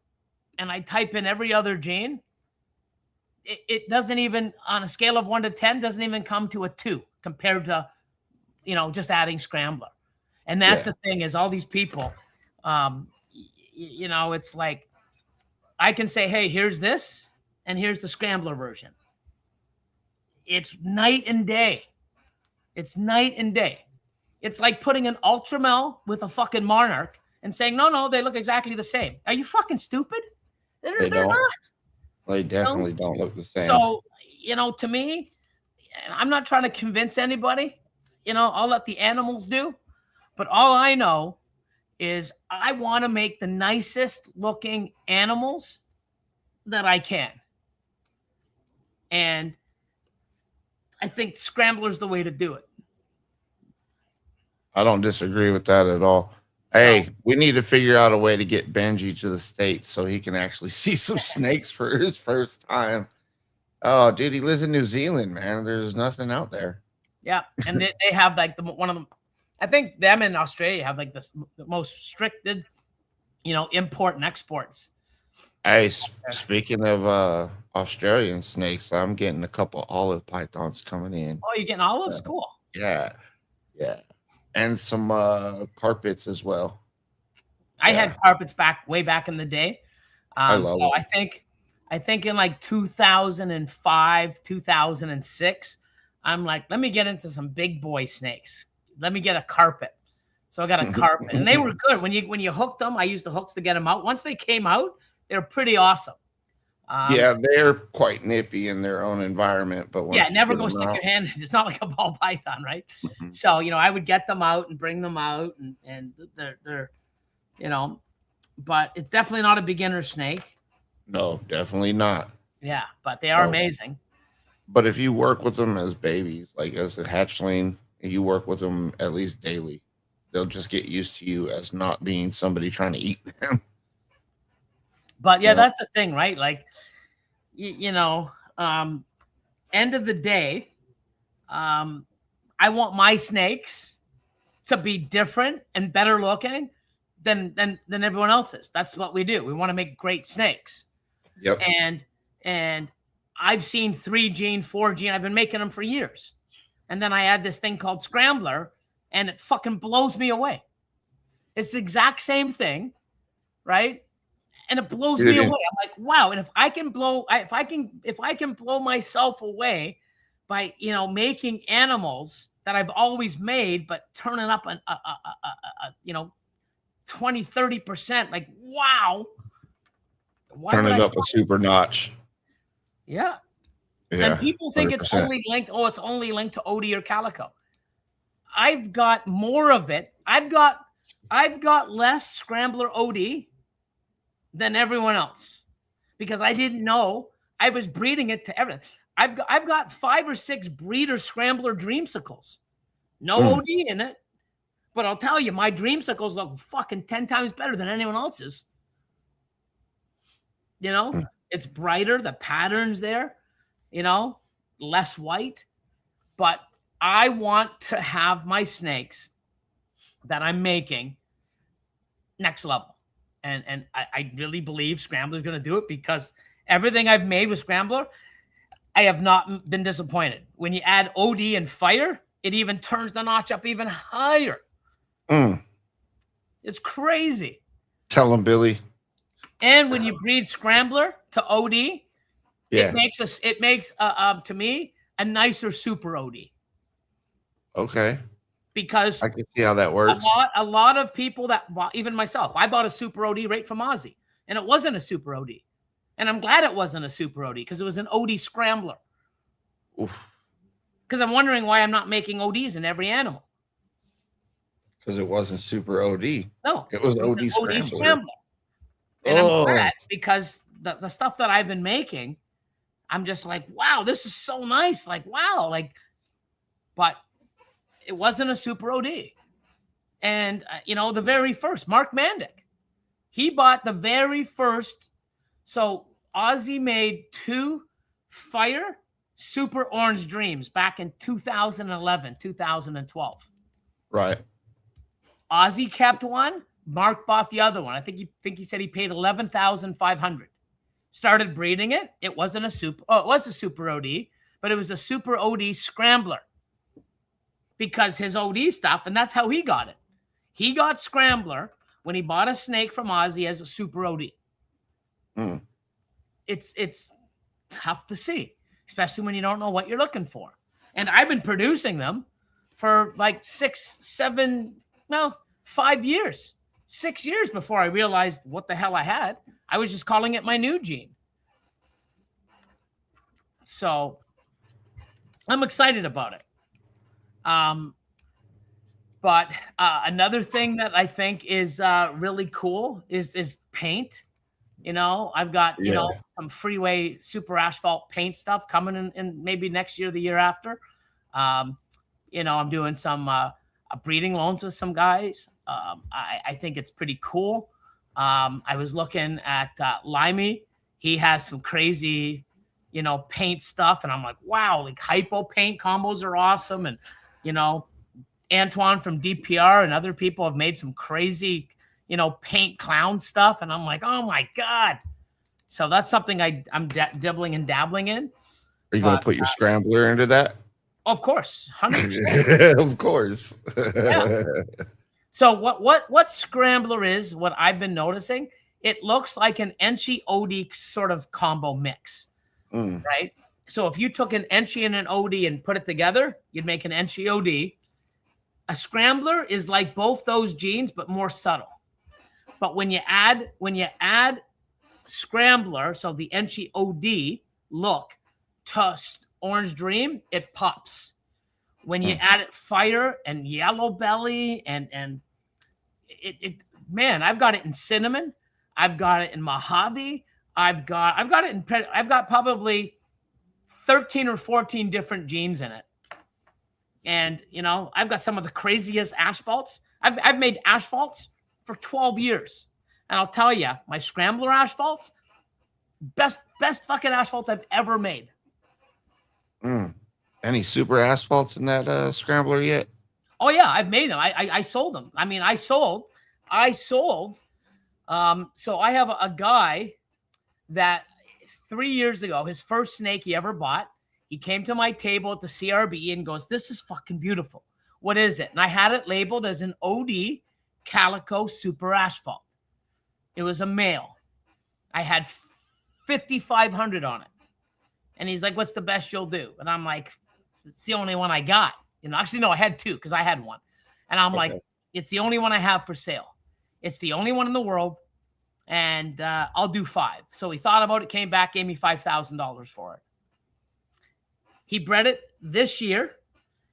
and I type in every other gene, it doesn't even, on a scale of 1 to 10, doesn't even come to a 2 compared to, you know, just adding Scrambler. And that's the thing, is all these people, you know, it's like, I can say, hey, here's this, and here's the Scrambler version. It's night and day. It's night and day. It's like putting an Ultramel with a fucking Monarch and saying, no, they look exactly the same. Are you fucking stupid? They're not. They definitely don't look the same. So, you know, to me, I'm not trying to convince anybody. You know, I'll let the animals do. But all I know is I want to make the nicest looking animals that I can. And I think Scrambler's the way to do it. I don't disagree with that at all. Hey, we need to figure out a way to get Benji to the States so he can actually see some snakes for his first time. Oh, dude, he lives in New Zealand, man. There's nothing out there. Yeah, and they have like one of them. I think them in Australia have like the most restricted, you know, import and exports. Hey, speaking of Australian snakes, I'm getting a couple olive pythons coming in. Oh, you're getting olives? Cool. Yeah. And some carpets as well. I had carpets way back in the day. I love it. I think in like 2005, 2006, I'm like, let me get into some big boy snakes. Let me get a carpet. So I got a carpet, and they were good. When you hooked them, I used the hooks to get them out. Once they came out, they were pretty awesome. Yeah, they're quite nippy in their own environment, but never go stick your hand. It's not like a ball python, right? So, you know, I would get them out and bring them out, and they're, you know, but it's definitely not a beginner snake. No, definitely not. Yeah, but they are amazing. But if you work with them as babies, like as a hatchling, and you work with them at least daily, they'll just get used to you as not being somebody trying to eat them. But yeah, that's the thing, right? Like, you know, end of the day, I want my snakes to be different and better looking than everyone else's. That's what we do. We want to make great snakes. Yep. And I've seen 3 gene, 4 gene. I've been making them for years. And then I add this thing called Scrambler, and it fucking blows me away. It's the exact same thing, right? And it blows me away. I'm like, wow. And if I can blow myself away by, you know, making animals that I've always made, but turning up you know, 20, 30%, like, wow. Turn it up a super notch. Yeah. And people think 100%. It's only linked. Oh, it's only linked to OD or Calico. I've got more of it. I've got less Scrambler OD than everyone else, because I didn't know I was breeding it to everything. I've got 5 or 6 breeder Scrambler dreamsicles. No OD in it. But I'll tell you, my dreamsicles look fucking 10 times better than anyone else's. You know, it's brighter, the pattern's there, you know, less white. But I want to have my snakes that I'm making next level. And I really believe Scrambler's going to do it, because everything I've made with Scrambler, I have not been disappointed. When you add OD and fire, it even turns the notch up even higher. It's crazy. Tell them, Billy. And when you breed Scrambler to OD, it makes to me a nicer super OD. Okay. because I can see how that works. a lot of people that bought, even myself, I bought a Super OD right from Ozzy, and it wasn't a Super OD. And I'm glad it wasn't a Super OD because it was an OD scrambler. Because I'm wondering why I'm not making ODs in every animal. Because it wasn't Super OD. No, it was an OD scrambler. And I'm glad because the stuff that I've been making, I'm just like, wow, this is so nice. Like, wow. Like, but it wasn't a Super OD. And, the very first, Mark Mandick, he bought the very first. So Ozzy made 2 Fire Super Orange Dreams back in 2011, 2012. Right. Ozzy kept one. Mark bought the other one. I think he said he paid $11,500. Started breeding it. It wasn't a super. Oh, it was a Super OD, but it was a Super OD scrambler because his OD stuff, and that's how he got it. He got scrambler when he bought a snake from Ozzy as a Super OD. Mm. It's tough to see, especially when you don't know what you're looking for. And I've been producing them for like 5 years. 6 years before I realized what the hell I had. I was just calling it my new gene. So I'm excited about it. But another thing that I think is really cool is paint. I've got, some Freeway super asphalt paint stuff coming in maybe next year, the year after. I'm doing some breeding loans with some guys. I think it's pretty cool. I was looking at Limey. He has some crazy, paint stuff. And I'm like, wow, like hypo paint combos are awesome. And, Antoine from DPR and other people have made some crazy, paint clown stuff. And I'm like, oh my God. So that's something I'm dibbling and dabbling in. Are you going to put your scrambler into that? Of course. 100%. Of course. Yeah. So what scrambler is, what I've been noticing, it looks like an Enchi OD sort of combo mix, right? So if you took an Enchi and an OD and put it together, you'd make an Enchi OD. A scrambler is like both those genes, but more subtle. But when you add scrambler, so the Enchi OD look to Orange Dream, it pops. When you add it Fire and Yellow Belly and it man, I've got it in cinnamon, I've got it in Mojave, I've got probably 13 or 14 different genes in it. And I've got some of the craziest asphalts. I've made asphalts for 12 years. And I'll tell you, my scrambler asphalts, best fucking asphalts I've ever made. Any super asphalts in that scrambler yet? Oh yeah, I've made them. I sold them. I mean, I sold. So I have a guy that 3 years ago, his first snake he ever bought, he came to my table at the CRB and goes, "This is fucking beautiful. What is it?" And I had it labeled as an OD Calico Super Asphalt. It was a male. I had 5,500 on it. And he's like, "What's the best you'll do?" And I'm like, "It's the only one I got." Actually, no, I had 2 because I had one. And I'm like, "It's the only one I have for sale. It's the only one in the world. And I'll do 5. So he thought about it, came back, gave me $5,000 for it. He bred it this year.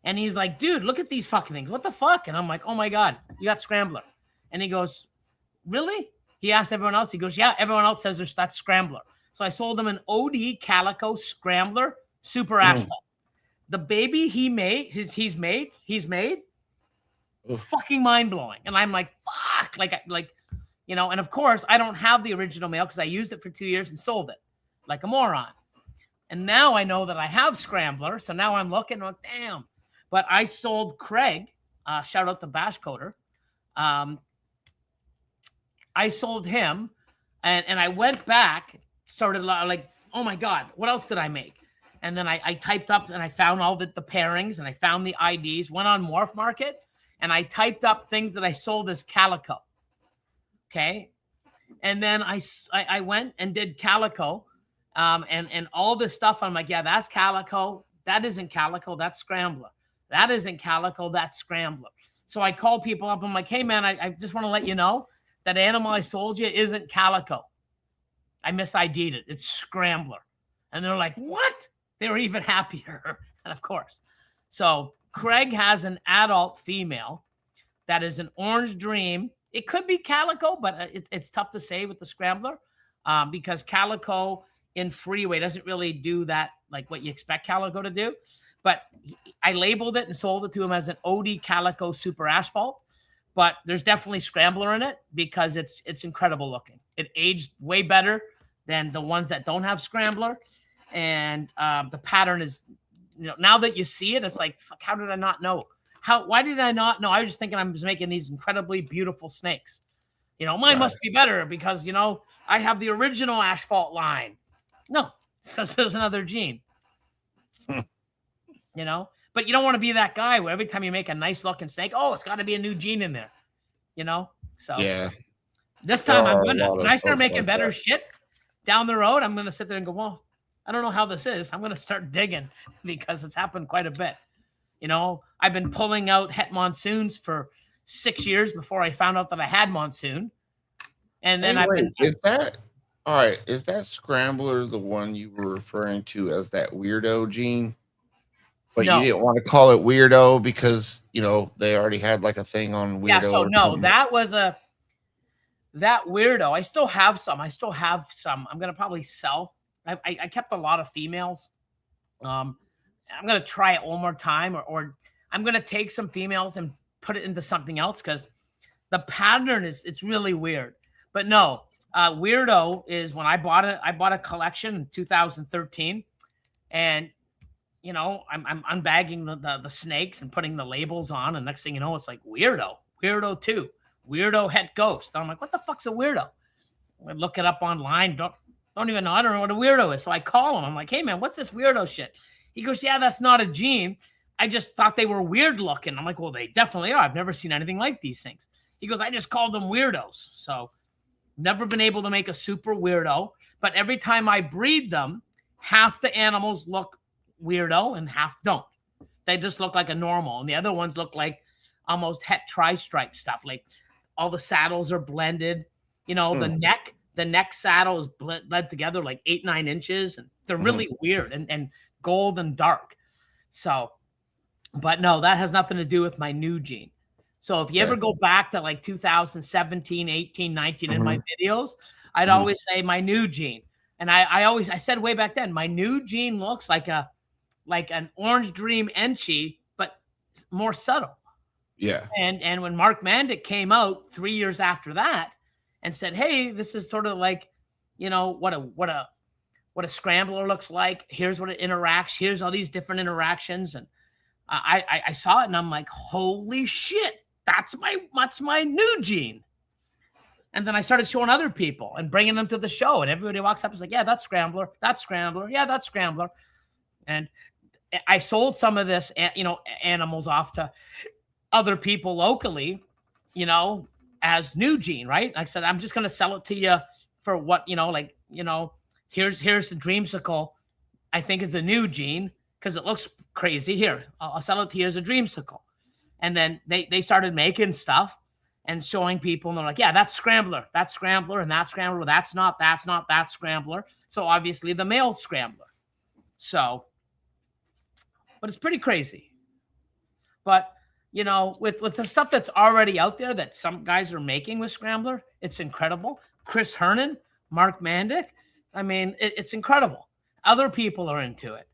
And he's like, "Dude, look at these fucking things. What the fuck?" And I'm like, "Oh my God, you got scrambler." And he goes, "Really?" He asked everyone else. He goes, "Yeah, everyone else says that's scrambler." So I sold him an OD Calico Scrambler Super Asphalt. The baby he's made, fucking mind blowing. And I'm like, fuck, and of course I don't have the original male because I used it for 2 years and sold it like a moron. And now I know that I have scrambler. So now I'm looking, like, damn. But I sold Craig, shout out to Bash Coder. I sold him and I went back, started like, oh my God, what else did I make? And then I typed up and I found all the pairings and I found the IDs, went on Morph Market and I typed up things that I sold as Calico. Okay. And then I went and did Calico and all this stuff. I'm like, yeah, that's Calico. That isn't Calico. That's Scrambler. That isn't calico, that's scrambler. So I call people up. I'm like, hey, man, I just want to let you know that animal I sold you isn't calico. I mis-ID'd it. It's scrambler. And they're like, what? They were even happier. And of course. So Craig has an adult female that is an orange dream. It could be calico, but it's tough to say with the scrambler because calico in Freeway doesn't really do that like what you expect calico to do. But I labeled it and sold it to him as an OD Calico Super Asphalt. But there's definitely scrambler in it because it's incredible looking. It aged way better than the ones that don't have scrambler. And the pattern is, now that you see it, it's like, fuck, how did I not know? Why did I not know? I was just thinking I was making these incredibly beautiful snakes. Mine must be better because, I have the original asphalt line. No, it's because there's another gene. But you don't want to be that guy where every time you make a nice looking snake, oh, it's got to be a new gene in there, So yeah, this time when I start making better shit down the road, I'm gonna sit there and go, well, I don't know how this is. I'm gonna start digging because it's happened quite a bit. I've been pulling out het monsoons for 6 years before I found out that I had monsoon, and then is that all right? Is that scrambler the one you were referring to as that weirdo gene? But no. You didn't want to call it weirdo because, they already had like a thing on weirdo. Yeah, so no, that was that weirdo. I still have some. I'm going to probably sell. I kept a lot of females. I'm going to try it one more time or I'm going to take some females and put it into something else because the pattern it's really weird. But no, weirdo is when I bought a collection in 2013 and I'm unbagging the snakes and putting the labels on, and next thing you know, it's like weirdo 2, weirdo het ghost. And I'm like, what the fuck's a weirdo? I look it up online. Don't even know. I don't know what a weirdo is. So I call him. I'm like, hey man, what's this weirdo shit? He goes, yeah, that's not a gene. I just thought they were weird looking. I'm like, well, they definitely are. I've never seen anything like these things. He goes, I just called them weirdos. So never been able to make a super weirdo, but every time I breed them, half the animals look weirdo and half don't. They just look like a normal, and the other ones look like almost het tri-stripe stuff. Like all the saddles are blended. The neck saddle is bled together like 8-9 inches, and they're really weird and gold and dark. So, but no, that has nothing to do with my new gene. So if you ever go back to like 2017, 18, 19 in my videos, I'd always say my new gene. And I said way back then, my new gene looks like an orange dream Enchi, but more subtle. Yeah. And when Mark Mandic came out 3 years after that and said, hey, this is sort of like, what a scrambler looks like. Here's what it interacts. Here's all these different interactions. And I saw it and I'm like, holy shit, that's my new gene. And then I started showing other people and bringing them to the show. And everybody walks up and is like, yeah, that's scrambler. That's scrambler. Yeah, that's scrambler. And I sold some of this, animals off to other people locally, as new gene, right? Like I said, I'm just going to sell it to you for what, here's the dreamsicle. I think is a new gene because it looks crazy. Here, I'll sell it to you as a dreamsicle. And then they started making stuff and showing people, and they're like, yeah, that's scrambler, and that's scrambler, that's not scrambler. So obviously the male scrambler. So, but it's pretty crazy. But, with the stuff that's already out there that some guys are making with scrambler, it's incredible. Chris Hernan, Mark Mandic, I mean, it's incredible. Other people are into it.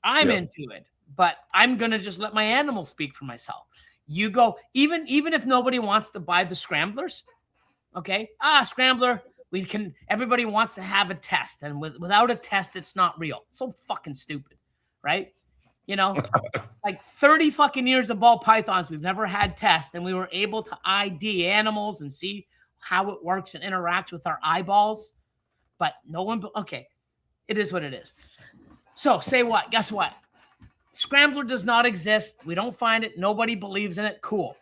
I'm into it, but I'm going to just let my animals speak for myself. You go, even if nobody wants to buy the scramblers, okay? Scrambler, everybody wants to have a test, and without a test, it's not real. It's so fucking stupid, right? Like 30 fucking years of ball pythons, we've never had tests, and we were able to ID animals and see how it works and interacts with our eyeballs, but no one, okay, it is what it is. So say what? Guess what? Scrambler does not exist. We don't find it. Nobody believes in it. Cool.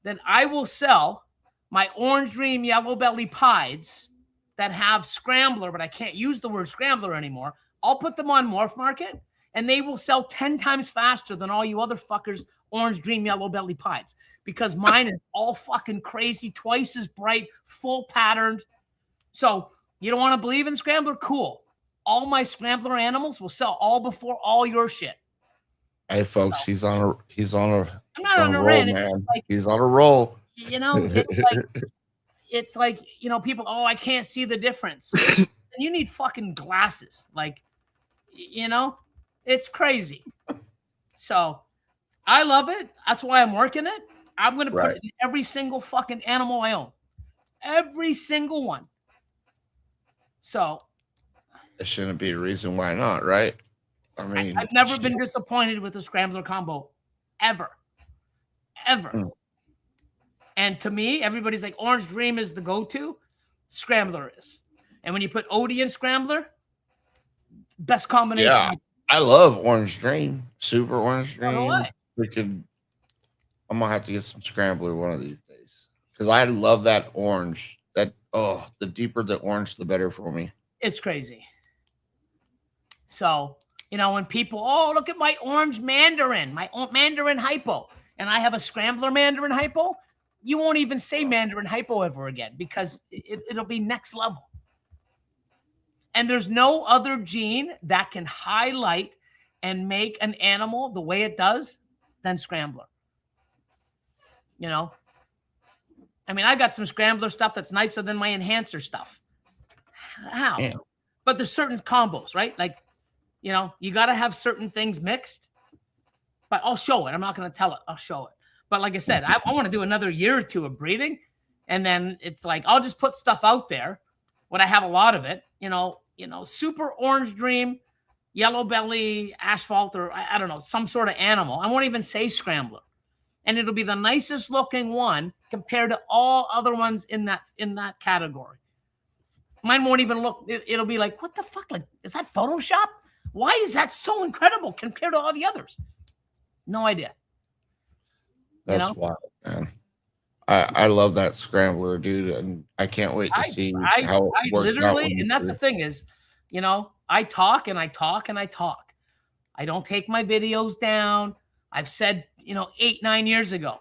Then I will sell my Orange Dream Yellow Belly Pieds that have scrambler, but I can't use the word scrambler anymore. I'll put them on Morph Market, and they will sell 10 times faster than all you other fuckers orange dream yellow belly pies, because mine is all fucking crazy, twice as bright, full patterned. So you don't want to believe in Scrambler? Cool. All my Scrambler animals will sell all before all your shit. Hey folks, So, he's on a I'm not on a roll, rant. man. Like, He's on a roll. you know, it's like, you know, people, oh, I can't see the difference. And you need fucking glasses. Like, you know, it's crazy. So I love it. That's why I'm working it. I'm going to put it in every single fucking animal I own. Every single one. So It shouldn't be a reason why not, right? I mean, I've never been disappointed with a Scrambler combo, ever. And to me, everybody's like, Orange Dream is the go-to. Scrambler is. And when you put Odie and Scrambler, best combination. Yeah, I love Orange Dream, Super Orange Dream. Freaking, I'm gonna have to get some Scrambler one of these days, because I love that orange. That, oh, the deeper the orange, the better for me. It's crazy. So, you know, when people, oh, look at my orange Mandarin, my Mandarin hypo, and I have a Scrambler Mandarin hypo, you won't even say Mandarin hypo ever again, because it'll be next level. And there's no other gene that can highlight and make an animal the way it does than Scrambler. You know? I mean, I got some Scrambler stuff that's nicer than my enhancer stuff. How? Yeah. But there's certain combos, right? Like, you know, you got to have certain things mixed. But I'll show it. I'm not going to tell it. I'll show it. But like I said, I want to do another year or two of breeding. And then it's like, I'll just put stuff out there when I have a lot of it. You know, Super Orange Dream, Yellow Belly, Asphalt, or I don't know, some sort of animal. I won't even say Scrambler. And it'll be the nicest looking one compared to all other ones in that category. Mine won't even look, it'll be like, what the fuck? Like, is that Photoshop? Why is that so incredible compared to all the others? No idea. That's wild, man. I love that Scrambler, dude, and I can't wait to see how it works out. And that's the thing is, you know, I talk and I talk and I talk. I don't take my videos down. I've said, you know, 8-9 years ago,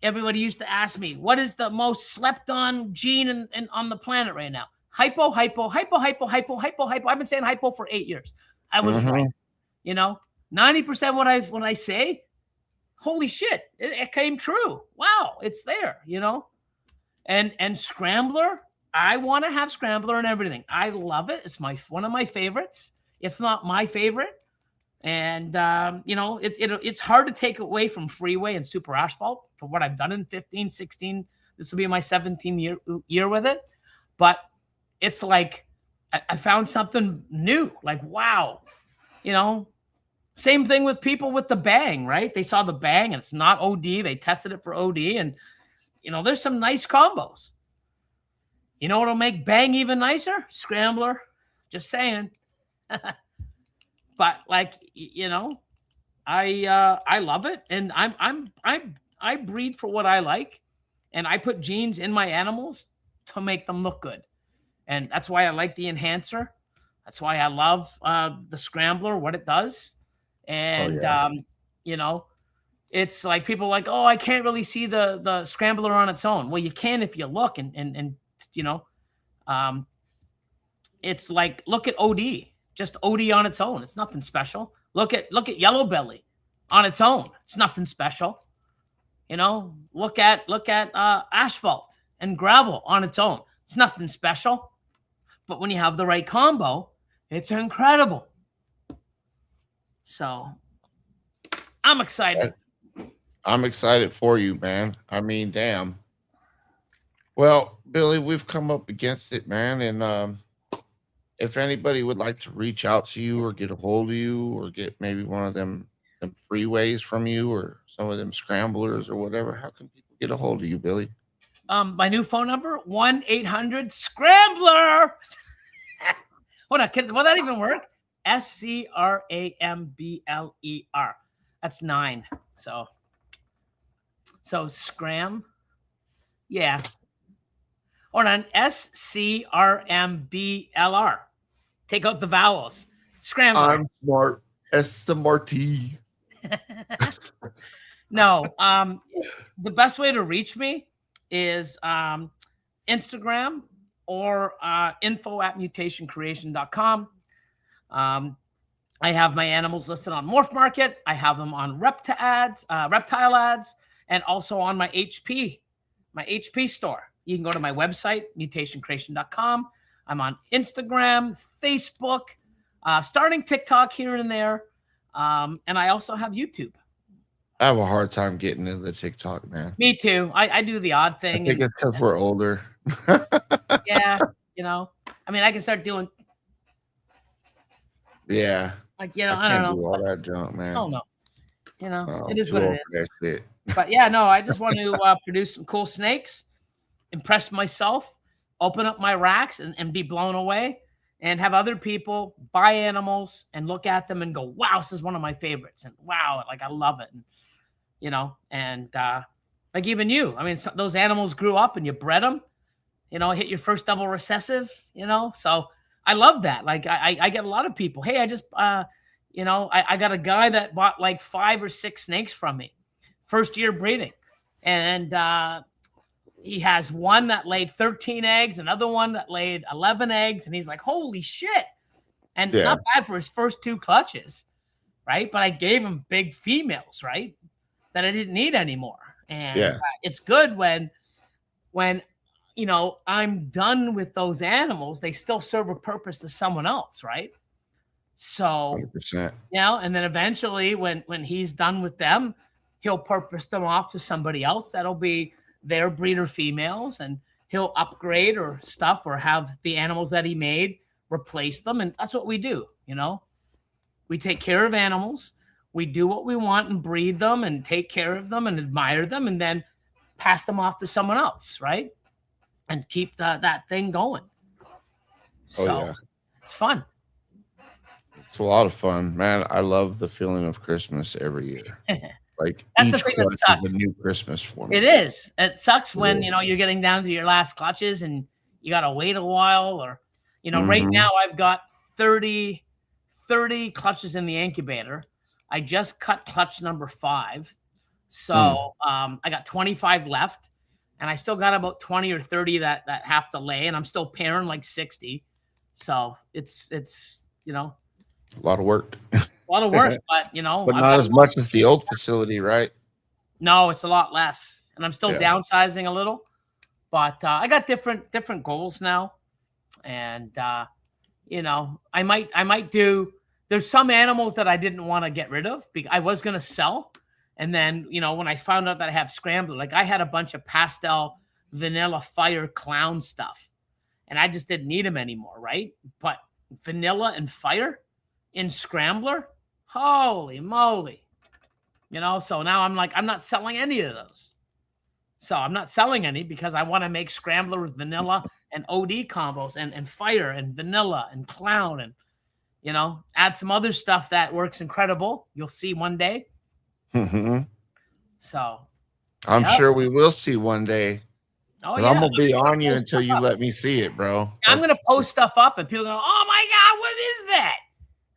everybody used to ask me, what is the most slept on gene on the planet right now? Hypo, hypo, hypo, hypo, hypo, hypo, hypo. I've been saying hypo for 8 years. I was right. You know, 90% when I say, holy shit, it came true. Wow, it's there, you know? And Scrambler, I want to have Scrambler and everything. I love it. It's one of my favorites, if not my favorite. And you know, it's hard to take away from Freeway and Super Asphalt for what I've done in 15, 16. This will be my 17th year with it. But it's like I found something new. Like, wow, you know. Same thing with people with the Bang, right? They saw the Bang and it's not OD. They tested it for OD, and you know, there's some nice combos. You know what'll make Bang even nicer? Scrambler. Just saying. But like, you know, I love it, and I breed for what I like, and I put genes in my animals to make them look good, and that's why I like the enhancer. That's why I love the Scrambler, what it does. And, you know, it's like people are like, oh, I can't really see the Scrambler on its own. Well, you can if you look and you know, it's like, look at OD, just OD on its own. It's nothing special. Look at Yellow Belly on its own. It's nothing special. You know, look at Asphalt and Gravel on its own. It's nothing special. But when you have the right combo, it's incredible. So I'm excited. I'm excited for you, man. I mean, damn. Well, Billy, we've come up against it, man. And if anybody would like to reach out to you or get a hold of you or get maybe one of them freeways from you or some of them scramblers or whatever, how can people get a hold of you, Billy? My new phone number, 1-800-SCRAMBLER. Hold on, will that even work? SCRAMBLER. That's 9. So scram. Yeah. Hold on. SCRMBLR. Take out the vowels. Scrambler. I'm smart. SMRT. No, the best way to reach me is Instagram or info@mutationcreation.com. I have my animals listed on Morph Market. I have them on Reptile Ads, and also on my HP store. You can go to my website, mutationcreation.com. I'm on Instagram, Facebook, starting TikTok here and there. And I also have YouTube. I have a hard time getting into the TikTok, man. Me too. I do the odd thing. I think it's because we're older. Yeah, I mean, I can start doing. Yeah. Like, I I can't don't do know. all that junk, man. Oh no. It is too what old it for is. that shit. But yeah, no, I just want to produce some cool snakes, impress myself, open up my racks and be blown away, and have other people buy animals and look at them and go, wow, this is one of my favorites. And wow, like I love it. And, like even you, I mean, those animals grew up and you bred them, hit your first double recessive, so I love that. Like I get a lot of people, hey, I just, I got a guy that bought like 5 or 6 snakes from me, first year breeding. And he has one that laid 13 eggs, another one that laid 11 eggs. And he's like, holy shit. And not bad for his first 2 clutches. Right. But I gave him big females, right, that I didn't need anymore. And it's good when I'm done with those animals, they still serve a purpose to someone else, right? So 100%. And then eventually when he's done with them, he'll purpose them off to somebody else that'll be their breeder females, and he'll upgrade or stuff or have the animals that he made replace them. And that's what we do. We take care of animals. We do what we want and breed them and take care of them and admire them, and then pass them off to someone else, right? And keep that thing going. So it's fun. It's a lot of fun, man. I love the feeling of Christmas every year. Like that's each the thing that sucks. is a new Christmas for me. It is. It sucks when you're getting down to your last clutches and you gotta wait a while, or right now I've got 30 clutches in the incubator. I just cut clutch number 5. So I got 25 left, and I still got about 20 or 30 that have to lay, and I'm still pairing like 60. So it's a lot of work. A lot of work, but but not as much as the old facility, right? No, it's a lot less, and I'm still downsizing a little. But I got different goals now, and I might do. There's some animals that I didn't want to get rid of because I was gonna sell, and then when I found out that I have scrambler, like I had a bunch of pastel vanilla fire clown stuff, and I just didn't need them anymore, right? But vanilla and fire in scrambler, holy moly. So now I'm like, I'm not selling any of those. So I'm not selling any because I want to make scrambler with vanilla and OD combos and fire and vanilla and clown and, add some other stuff that works incredible. You'll see one day. So I'm sure we will see one day. Oh, I'm going to be on you until you let me see it, bro. I'm going to post stuff up and people go, oh my God, what is that?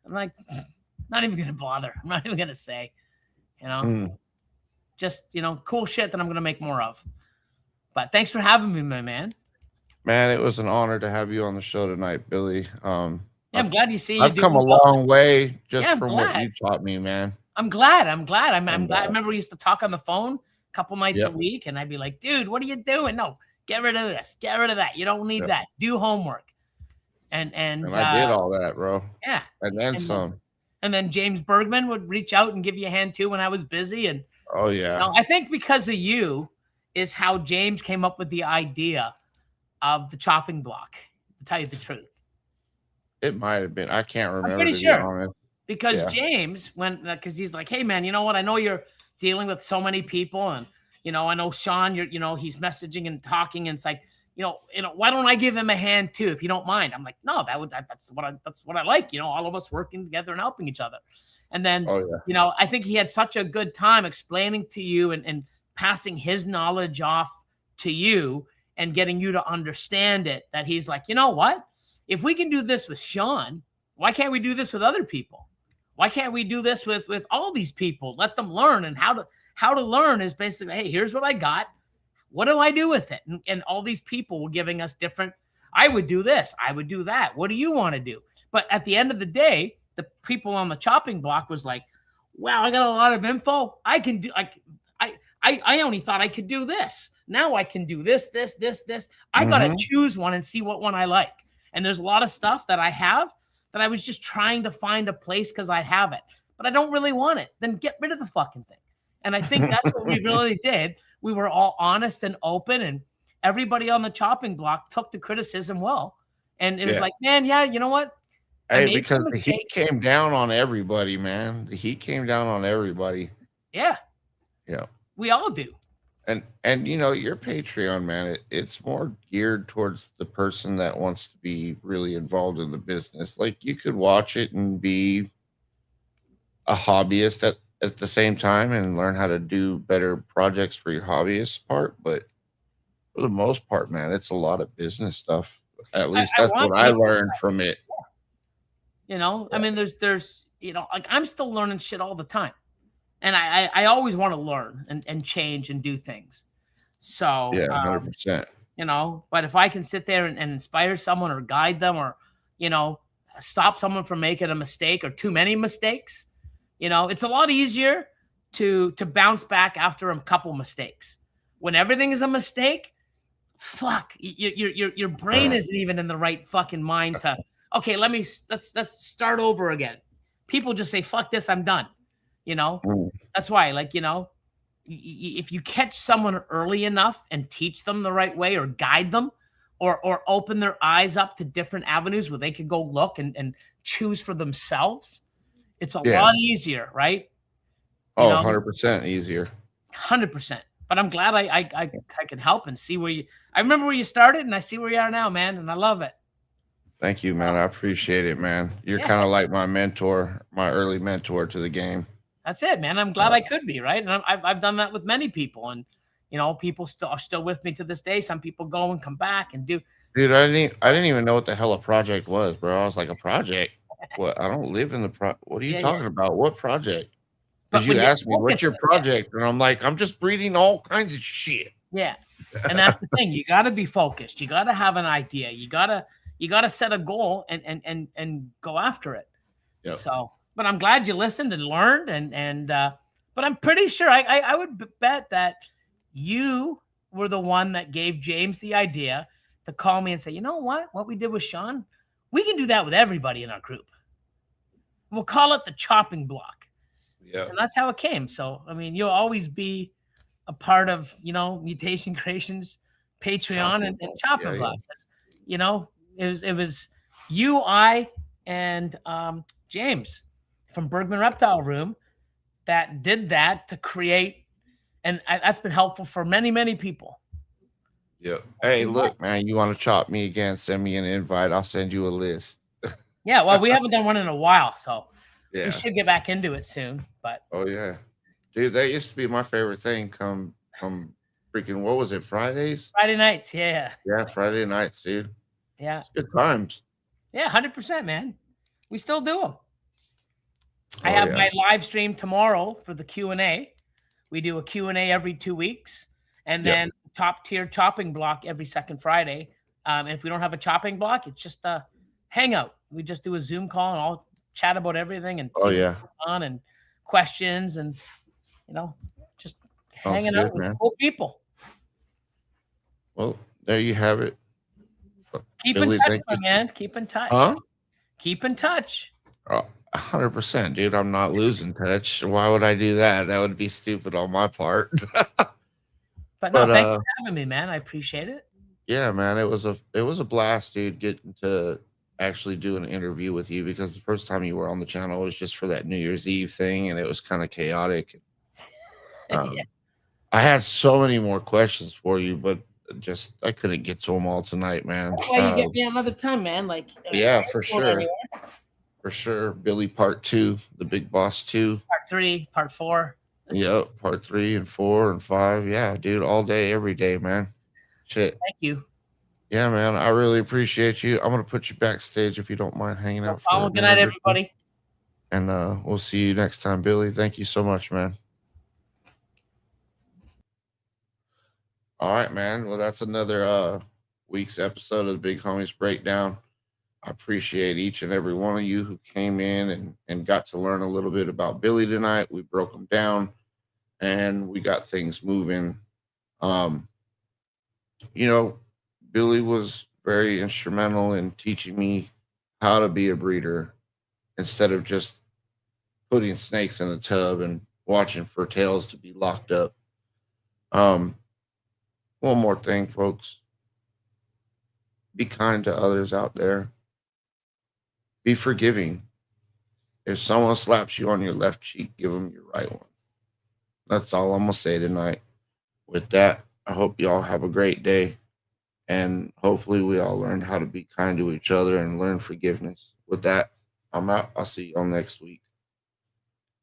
I'm like, not even going to bother. I'm not even going to say, just, cool shit that I'm going to make more of. But thanks for having me, my man. Man, it was an honor to have you on the show tonight, Billy. I'm glad you see you. I've come a long way just from what you taught me, man. I'm glad. I'm glad. I remember we used to talk on the phone a couple nights a week, and I'd be like, dude, what are you doing? No, get rid of this. Get rid of that. You don't need that. Do homework. And I did all that, bro. Yeah. And then some. And then James Bergman would reach out and give you a hand too when I was busy. And I think because of you is how James came up with the idea of the chopping block, to tell you the truth. It might have been. I can't remember. I'm pretty sure. Because James, because he's like, hey man, you know what? I know you're dealing with so many people, and I know Sean, he's messaging and talking, and it's like, why don't I give him a hand too, if you don't mind? I'm like, no, that's what I like. All of us working together and helping each other. And then, I think he had such a good time explaining to you and passing his knowledge off to you and getting you to understand it, that he's like, you know what? If we can do this with Sean, why can't we do this with other people? Why can't we do this with all these people? Let them learn. And how to learn is basically, hey, here's what I got. What do I do with it? And all these people were giving us different, I would do this, I would do that. What do you want to do? But at the end of the day, the people on the chopping block was like, wow, I got a lot of info. I can do, I only thought I could do this. Now I can do this. I got to choose one and see what one I like. And there's a lot of stuff that I have that I was just trying to find a place because I have it, but I don't really want it. Then get rid of the fucking thing. And I think that's what we really did. We were all honest and open, and everybody on the chopping block took the criticism well. And it was like, man, yeah, you know what? Hey, because the heat came down on everybody, man. The heat came down on everybody. Yeah. Yeah. We all do. And you know, your Patreon, man, it's more geared towards the person that wants to be really involved in the business. Like, you could watch it and be a hobbyist at the same time and learn how to do better projects for your hobbyist part. But for the most part, man, it's a lot of business stuff. At least that's what I learned from it. You know, I mean, there's, you know, like, I'm still learning shit all the time. And I always want to learn and change and do things. So, yeah, 100%. You know, but if I can sit there and inspire someone or guide them or, you know, stop someone from making a mistake or too many mistakes, you know, it's a lot easier to bounce back after a couple mistakes. When everything is a mistake, fuck, your brain isn't even in the right fucking mind to, okay, let's start over again. People just say, fuck this, I'm done. You know, that's why, like, you know, if you catch someone early enough and teach them the right way or guide them or open their eyes up to different avenues where they could go look and choose for themselves, it's a lot easier, right? You know? 100% easier. 100%. But I'm glad I can help and see where I remember where you started and I see where you are now, man. And I love it. Thank you, man. I appreciate it, man. You're kind of like my mentor, my early mentor to the game. That's it, man. I'm glad I could be, right? And I've done that with many people, and you know, people are still with me to this day. Some people go and come back and do. Dude, I didn't even know what the hell a project was, bro. I was like, a project? What? I don't live in the What are you talking about? What project? Because you asked me, what's your project? And I'm like, I'm just breeding all kinds of shit. Yeah, and that's the thing. You got to be focused. You got to have an idea. You gotta set a goal and go after it. Yep. So. But I'm glad you listened and learned, but I'm pretty sure I would bet that you were the one that gave James the idea to call me and say, you know what we did with Sean, we can do that with everybody in our group. We'll call it the chopping block. Yeah, and that's how it came. So I mean, you'll always be a part of, you know, Mutation Creations Patreon and chopping block. You know, it was you, I, and James from Bergman Reptile Room that did that to create, and that's been helpful for many, many people. Yep. Hey, look, man, you want to chop me again, send me an invite. I'll send you a list. Yeah, well, we haven't done one in a while, so we should get back into it soon. But oh yeah, dude, that used to be my favorite thing. Come freaking, what was it, Fridays? Friday nights, yeah. Yeah, Friday nights, dude. Yeah. It's good times. Yeah, 100%, man. We still do them. I have my live stream tomorrow for the Q&A. We do a Q&A every 2 weeks, and then top tier chopping block every second Friday. And if we don't have a chopping block, it's just a hangout. We just do a Zoom call and all chat about everything and see what's going on and questions and, you know, just hanging out with cool people. Well, there you have it. Keep in touch, my man. Keep in touch. Huh? Keep in touch. 100%, dude. I'm not losing touch. Why would I do that? That would be stupid on my part. But no, thanks for having me, man. I appreciate it. Yeah, man. It was a blast, dude, getting to actually do an interview with you, because the first time you were on the channel was just for that New Year's Eve thing, and it was kind of chaotic. I had so many more questions for you, but just I couldn't get to them all tonight, man. That's why you get me another time, man. Like, yeah, for sure. For sure. Billy Part 2, the Big Boss 2. Part 3, Part 4. Yep, Part 3 and 4 and 5. Yeah, dude, all day, every day, man. Shit. Thank you. Yeah, man, I really appreciate you. I'm going to put you backstage if you don't mind hanging out. Good night, everybody. And we'll see you next time, Billy. Thank you so much, man. All right, man. Well, that's another week's episode of the Big Homies Breakdown. I appreciate each and every one of you who came in and got to learn a little bit about Billy tonight. We broke him down and we got things moving. Um, you know, Billy was very instrumental in teaching me how to be a breeder instead of just putting snakes in a tub and watching for tails to be locked up. Um, one more thing, folks, be kind to others out there. Be forgiving. If someone slaps you on your left cheek, give them your right one. That's all I'm going to say tonight. With that, I hope you all have a great day. And hopefully, we all learn how to be kind to each other and learn forgiveness. With that, I'm out. I'll see y'all next week.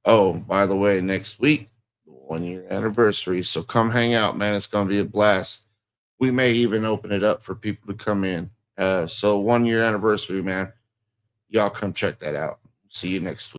Oh, by the way, next week, the 1 year anniversary. So come hang out, man. It's going to be a blast. We may even open it up for people to come in. So 1 year anniversary, man. Y'all come check that out. See you next week.